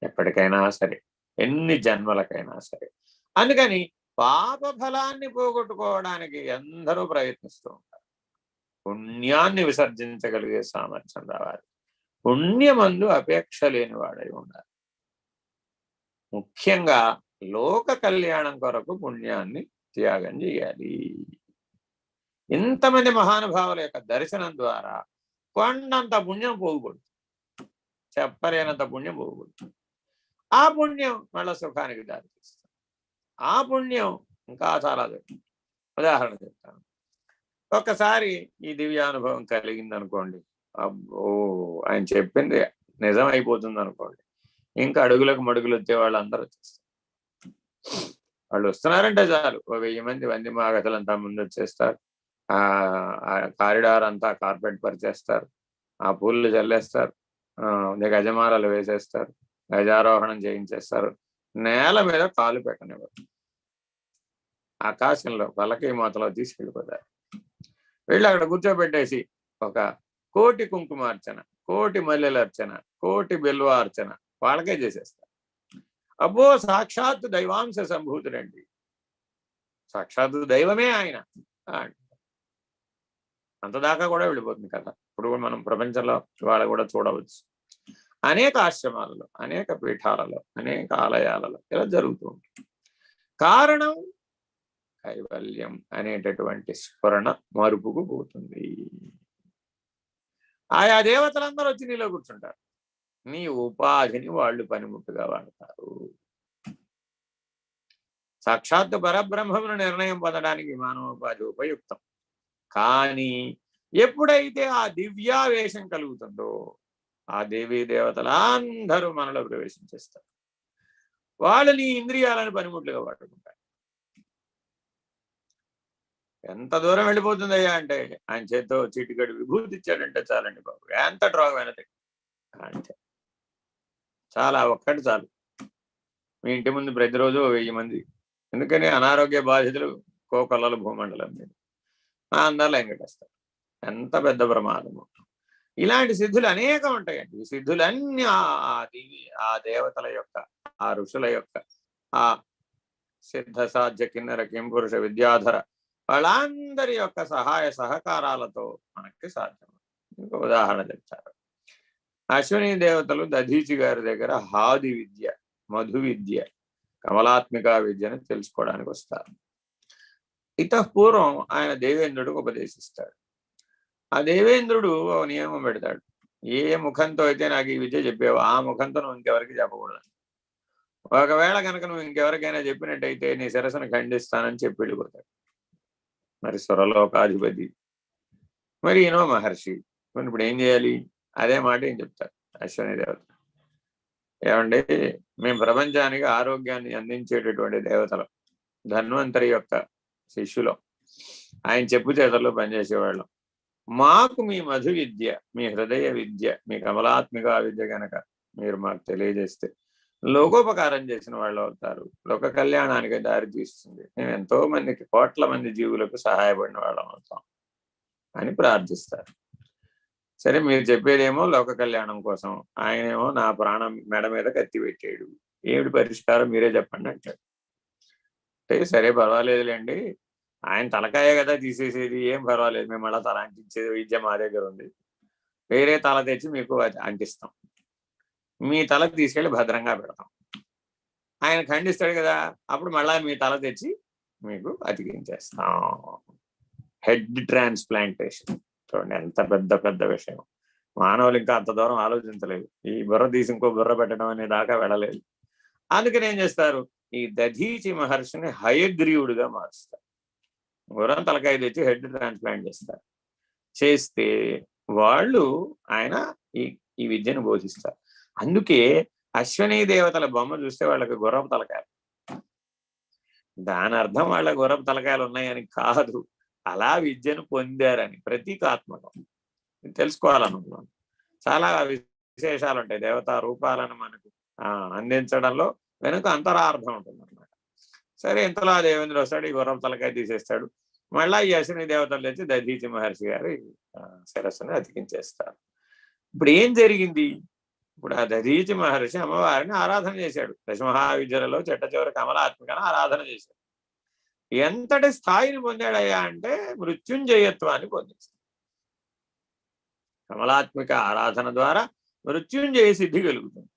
ఎప్పటికైనా సరే, ఎన్ని జన్మలకైనా సరే. అందుకని పాప ఫలాన్ని పోగొట్టుకోవడానికి అందరూ ప్రయత్నిస్తూ ఉంటారు. పుణ్యాన్ని విసర్జించగలిగే సామర్థ్యం రావాలి. పుణ్యమందు అపేక్ష లేనివాడై ఉండాలి. ముఖ్యంగా లోక కళ్యాణం కొరకు పుణ్యాన్ని త్యాగం చేయాలి. ఇంతమంది మహానుభావుల యొక్క దర్శనం ద్వారా కొండంత పుణ్యం పోగుపడుతుంది, చెప్పలేనంత పుణ్యం పోగుపడుతుంది. ఆ పుణ్యం మళ్ళా సుఖానికి దారితీస్తుంది. ఆ పుణ్యం ఇంకా చాలా ఉదాహరణ చెప్తాను. ఒక్కసారి ఈ దివ్యానుభవం కలిగిందనుకోండి, అబ్బో ఆయన చెప్పింది నిజం అయిపోతుంది అనుకోండి, ఇంకా అడుగులకు మడుగులు వచ్చే వాళ్ళందరూ వచ్చేస్తారు. వాళ్ళు వస్తున్నారంటే చాలు, 1000 మంది వంది మాగతలంతా ముందు వచ్చేస్తారు. ఆ కారిడార్ అంతా కార్పెట్ పరిచేస్తారు, ఆ పూలు చల్లేస్తారు, గజమాలలు వేసేస్తారు, గజారోహణం చేయించేస్తారు, నేల మీద కాలు పెట్టనివ్వరు, ఆకాశంలో పలకి మూతలో తీసుకెళ్ళిపోతారు. వీళ్ళు అక్కడ కూర్చోబెట్టేసి ఒక 1,000,000 కుంకుమార్చన, 1,000,000 మల్లెలర్చన, 1,000,000 బిల్వార్చన వాళ్ళకే చేసేస్తారు. అబ్బో సాక్షాత్తు దైవాంశ సంభూతుడండి, సాక్షాత్తు దైవమే ఆయన అంతదాకా కూడా వెళ్ళిపోతుంది కదా. ఇప్పుడు మనం ప్రపంచంలో వాళ్ళు కూడా చూడవచ్చు. అనేక ఆశ్రమాలలో, అనేక పీఠాలలో, అనేక ఆలయాలలో ఇలా జరుగుతూ ఉంటుంది. కారణం కైవల్యం అనేటటువంటి స్ఫురణ మరుపుకు పోతుంది. ఆయా దేవతలందరూ వచ్చి నీలో కూర్చుంటారు. నీ ఉపాధిని వాళ్ళు పనిముట్టుగా వాడతారు. సాక్షాత్తు పరబ్రహ్మమును నిర్ణయం పొందడానికి మానవోపాధి ఉపయుక్తం. కానీ ఎప్పుడైతే ఆ దివ్యావేశం కలుగుతుందో ఆ దేవీ దేవతలందరూ మనలో ప్రవేశించేస్తారు. వాళ్ళు నీ ఇంద్రియాలను పనిముట్లుగా వాడుకుంటారు. ఎంత దూరం వెళ్ళిపోతుందయ్యా అంటే ఆయన చేత్తో చీటికడి విభూతి ఇచ్చాడంటే చాలండి బాబు, ఎంత రోగమైనది అంటే చాలా, ఒక్కటి చాలు. మీ ఇంటి ముందు ప్రతిరోజు 1000 మంది, ఎందుకని అనారోగ్య బాధితులు కోకొల్లల భూమండలం మీద అందరిలో ఎంగటేస్తారు. ఎంత పెద్ద ప్రమాదము. ఇలాంటి సిద్ధులు అనేకం ఉంటాయండి. ఈ సిద్ధులన్నీ ఆ దేవతల యొక్క, ఆ ఋషుల యొక్క, ఆ సిద్ధ సాధ్య కిన్నర కింపురుష విద్యాధర వాళ్ళందరి యొక్క సహాయ సహకారాలతో మనకి సాధ్యం. ఇంకో ఉదాహరణ చెప్తారు. అశ్విని దేవతలు దధీచి గారి దగ్గర హాది విద్య, మధు విద్య, కమలాత్మిక విద్యను తెలుసుకోవడానికి వస్తారు. ఇతపూర్వం ఆయన దేవేంద్రుడికి ఉపదేశిస్తాడు. ఆ దేవేంద్రుడు ఒక నియమం పెడతాడు, ఏ ముఖంతో అయితే నాకు ఈ విద్య చెప్పావో ఆ ముఖంతో నువ్వు ఇంకెవరికి చెప్పకూడదు. ఒకవేళ కనుక నువ్వు ఇంకెవరికైనా చెప్పినట్టయితే నీ శిరస్సును ఖండిస్తానని చెప్పి వెళ్ళిపోతాడు. మరి సురలోకాధిపతి, మరి ఈయనో మహర్షి, మరి ఇప్పుడు ఏం చేయాలి? అదే మాట ఏం చెప్తారు అశ్విని దేవత. ఏమండి, మేము ప్రపంచానికి ఆరోగ్యాన్ని అందించేటటువంటి దేవతలు, ధన్వంతరి యొక్క శిష్యులం, ఆయన చెప్పు చేతల్లో పనిచేసేవాళ్ళం. మాకు మీ మధు విద్య, మీ హృదయ విద్య, మీ కమలాత్మిక విద్య కనుక మీరు మాకు తెలియజేస్తే లోకోపకారం చేసిన వాళ్ళు అవుతారు, లోక కళ్యాణానికి దారి తీస్తుంది, మేము ఎంతో మందికి, కోట్ల మంది జీవులకు సహాయపడిన వాళ్ళం అవుతాం అని ప్రార్థిస్తారు. సరే, మీరు చెప్పేదేమో లోక కళ్యాణం కోసం, ఆయనేమో నా ప్రాణం మెడ మీద కత్తి పెట్టాడు, ఏమిటి పరిష్కారం మీరే చెప్పండి అంటాడు. అంటే సరే పర్వాలేదులేండి, ఆయన తలకాయ కదా తీసేసేది, ఏం పర్వాలేదు, మేము మళ్ళీ తల అంటించేది విద్య మా దగ్గర ఉంది, వేరే తల తెచ్చి మీకు అంటిస్తాం, మీ తల తీసుకెళ్ళి భద్రంగా పెడతాం. ఆయన ఖండిస్తాడు కదా, అప్పుడు మళ్ళా మీ తల తెచ్చి మీకు అతికించేస్తాం. హెడ్ ట్రాన్స్ప్లాంటేషన్ చూడండి, ఎంత పెద్ద పెద్ద విషయం. మానవులు ఇంకా అంత దూరం ఆలోచించలేదు. ఈ బుర్ర తీసి ఇంకో బుర్ర పెట్టడం అనే దాకా వెళ్ళలేదు. అందుకని ఏం చేస్తారు, ఈ దధీచి మహర్షిని హయగ్రీవుడిగా మారుస్తారు. గుర్రం తలకాయ తెచ్చి హెడ్ ట్రాన్స్ప్లాంట్ చేస్తారు. చేస్తే వాళ్ళు ఆయన ఈ విద్యను బోధిస్తారు. అందుకే అశ్విని దేవతల బొమ్మ చూస్తే వాళ్ళకి గుర్రపు తలకాయలు. దాని అర్థం వాళ్ళ గుర్రపు తలకాయలు ఉన్నాయని కాదు, అలా విద్యను పొందారని, ప్రతీకాత్మకం. తెలుసుకోవాలనుకున్నాను. చాలా విశేషాలు ఉంటాయి దేవతా రూపాలను మనకు అందించడంలో, వెనుక అంతరార్థం ఉంటుంది అన్నమాట. సరే, ఇంతలో దేవేంద్రుడు వస్తాడు, ఈ గుర్రపు తలకాయ తీసేస్తాడు, మళ్ళా ఈ అశ్విని దేవతలు వచ్చి దధీచి మహర్షి గారి శిరస్సుని అతికించేస్తారు. ఇప్పుడు ఏం జరిగింది? ఇప్పుడు ఆ దధీచి మహర్షి అమ్మవారిని ఆరాధన చేశాడు. దశమహావిద్యలలో చిట్ట చివరి కమలాత్మికను ఆరాధన చేశాడు. ఎంతటి స్థాయిని పొందాడయ్యా అంటే మృత్యుంజయత్వాన్ని పొందేశాడు. కమలాత్మిక ఆరాధన ద్వారా మృత్యుంజయ సిద్ధి కలుగుతుంది.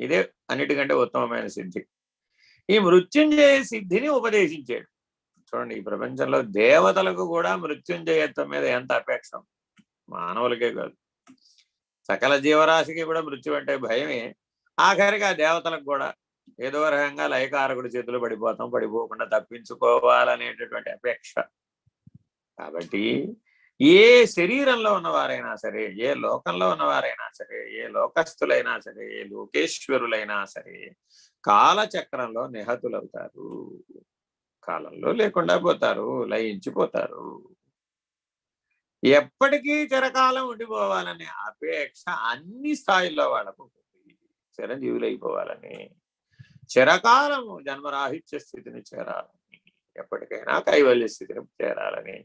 ఇదే అన్నిటికంటే ఉత్తమమైన సిద్ధి. ఈ మృత్యుంజయ సిద్ధిని ఉపదేశించాడు. చూడండి, ఈ ప్రపంచంలో దేవతలకు కూడా మృత్యుంజయత్వం మీద ఎంత అపేక్ష, మానవులకే కాదు సకల జీవరాశికి కూడా మృత్యు అంటే భయమే. ఆఖరికి ఆ దేవతలకు కూడా ఏదో రకంగా లయకారకుడి చేతులు పడిపోకుండా తప్పించుకోవాలనేటటువంటి అపేక్ష. కాబట్టి ఏ శరీరంలో ఉన్నవారైనా సరే, ఏ లోకంలో ఉన్నవారైనా సరే, ఏ లోకస్తులైనా సరే, ఏ లోకేశ్వరులైనా సరే కాలచక్రంలో నిహతులవుతారు. కాలంలో లేకుండా పోతారు, లయించిపోతారు. ఎప్పటికీ చిరకాలం ఉండిపోవాలనే అపేక్ష అన్ని స్థాయిల్లో వాళ్ళకు ఉంటుంది. చిరంజీవులైపోవాలని, చిరకాలము జన్మరాహిత్య స్థితిని చేరాలని, ఎప్పటికైనా కైవల్య స్థితిని చేరాలని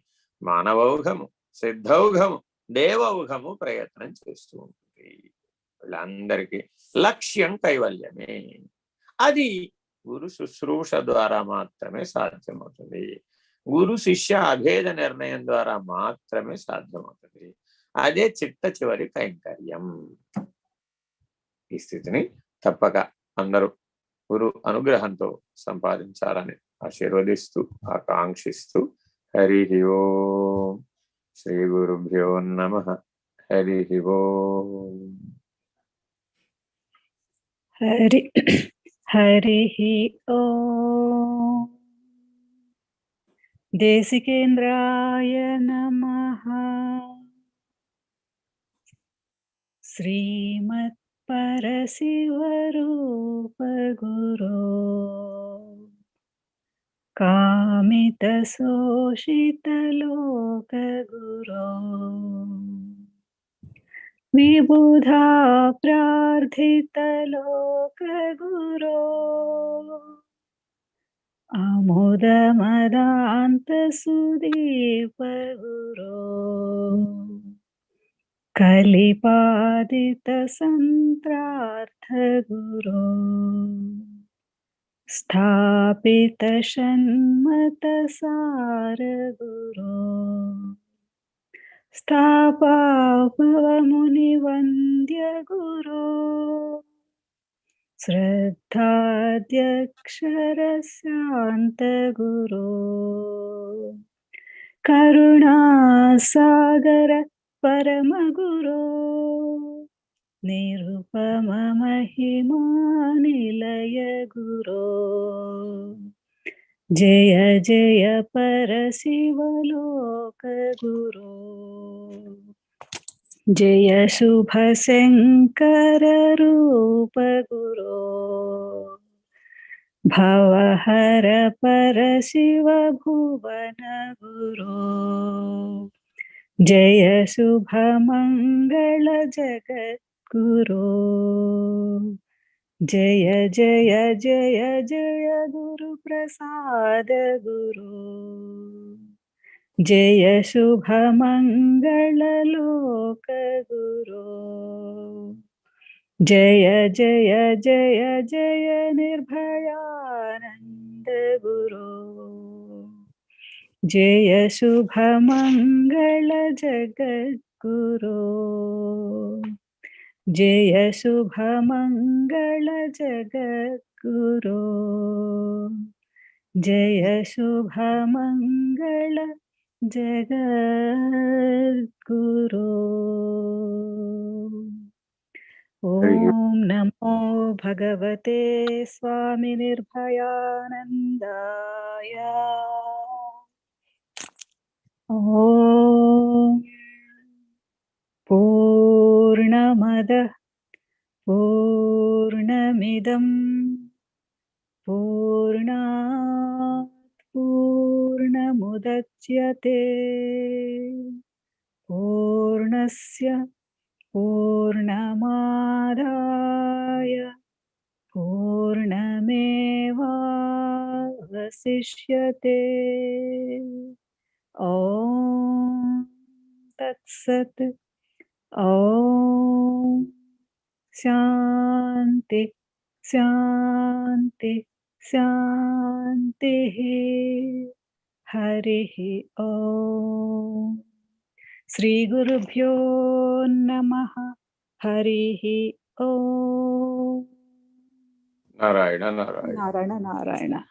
మానవౌఘము, సిద్ధౌఘము, దేవౌఘము ప్రయత్నం చేస్తూ ఉంటుంది. వీళ్ళందరికీ లక్ష్యం కైవల్యమే. అది గురు శుశ్రూష ద్వారా మాత్రమే సాధ్యమవుతుంది. గురు శిష్య అభేద నిర్ణయం ద్వారా మాత్రమే సాధ్యమవుతుంది. అదే చిట్ట చివరి కైంకర్యం. ఈ స్థితిని తప్పక అందరూ గురు అనుగ్రహంతో సంపాదించాలని ఆశీర్వదిస్తూ ఆకాంక్షిస్తూ హరి ఓం. శ్రీ గురుభ్యో నమః. హరి ఓం. హరి ఓం. దేశికేంద్రాయ నమః. శ్రీమత్ పరశివరూప గురో కామిత శోషిత లోక గురో విబుధా ప్రార్థిత లోక గురో అముద మదాంత సుదీప గురో కలిపాదిత సంత్రార్థ గురో స్థాపిత షణ్మత సార గురో స్థాపవముని వంద్య గురో శ్రద్ధాధ్యక్షర శాంత గురో కరుణాసాగర పరమ గురో నిరుపమ మహిమా నిలయ గురో జయ జయ పరశివలోక గురో జయ శుభ శంకర రూప గురో భవహర పరశివ భువన గురో జయ శుభ మంగళ జగద్గురో జయ జయ జయ జయ గురు ప్రసాద గురో జయ శుభ మంగళ లోక గురో జయ జయ జయ జయ నిర్భయానంద గురో జయ శుభ మంగళ జగద్గురో జయ శుభ మంగళ జగద్గురో జయ శుభ మంగళ జగద్గురో. ఓం నమో భగవతే స్వామి నిర్భయానందాయ. ఓం పూర్ణమదః పూర్ణమిదం పూర్ణాత్ పూర్ణముదచ్యతే పూర్ణస్య పూర్ణమాదాయ పూర్ణమేవావశిష్యతే. वसिष्यते। ॐ तत्सत्। ॐ शान्ति शान्ति शान्तिः। हरिः ॐ। श्रीगुरुभ्यो नमः। हरिः ॐ। నారాయణ నారాయణ. నారాయణ నారాయణ.